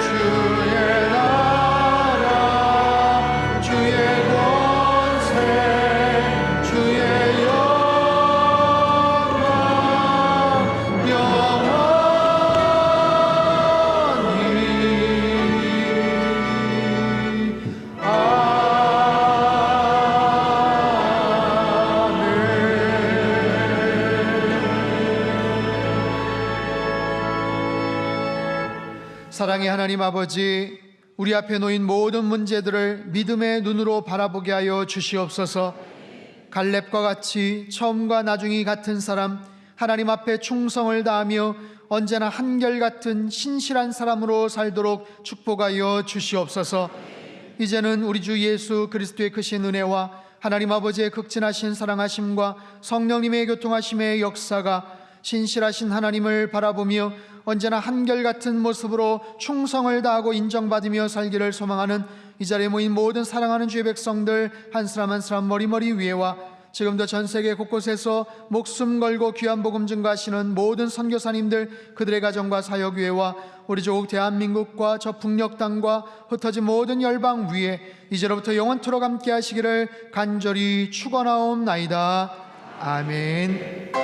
주의 나라 주의 권세 주의 영광 영원히 사랑의 하나님 아버지, 우리 앞에 놓인 모든 문제들을 믿음의 눈으로 바라보게 하여 주시옵소서. 갈렙과 같이 처음과 나중이 같은 사람, 하나님 앞에 충성을 다하며 언제나 한결같은 신실한 사람으로 살도록 축복하여 주시옵소서. 이제는 우리 주 예수 그리스도의 크신 은혜와 하나님 아버지의 극진하신 사랑하심과 성령님의 교통하심의 역사가 신실하신 하나님을 바라보며 언제나 한결같은 모습으로 충성을 다하고 인정받으며 살기를 소망하는 이 자리에 모인 모든 사랑하는 주의 백성들 한 사람 한 사람 머리머리 위에와 지금도 전 세계 곳곳에서 목숨 걸고 귀한 복음 증거하시는 모든 선교사님들, 그들의 가정과 사역 위에와 우리 조국 대한민국과 저 북녘 땅과 흩어진 모든 열방 위에 이제로부터 영원토록 함께 하시기를 간절히 축원하옵나이다. 아멘.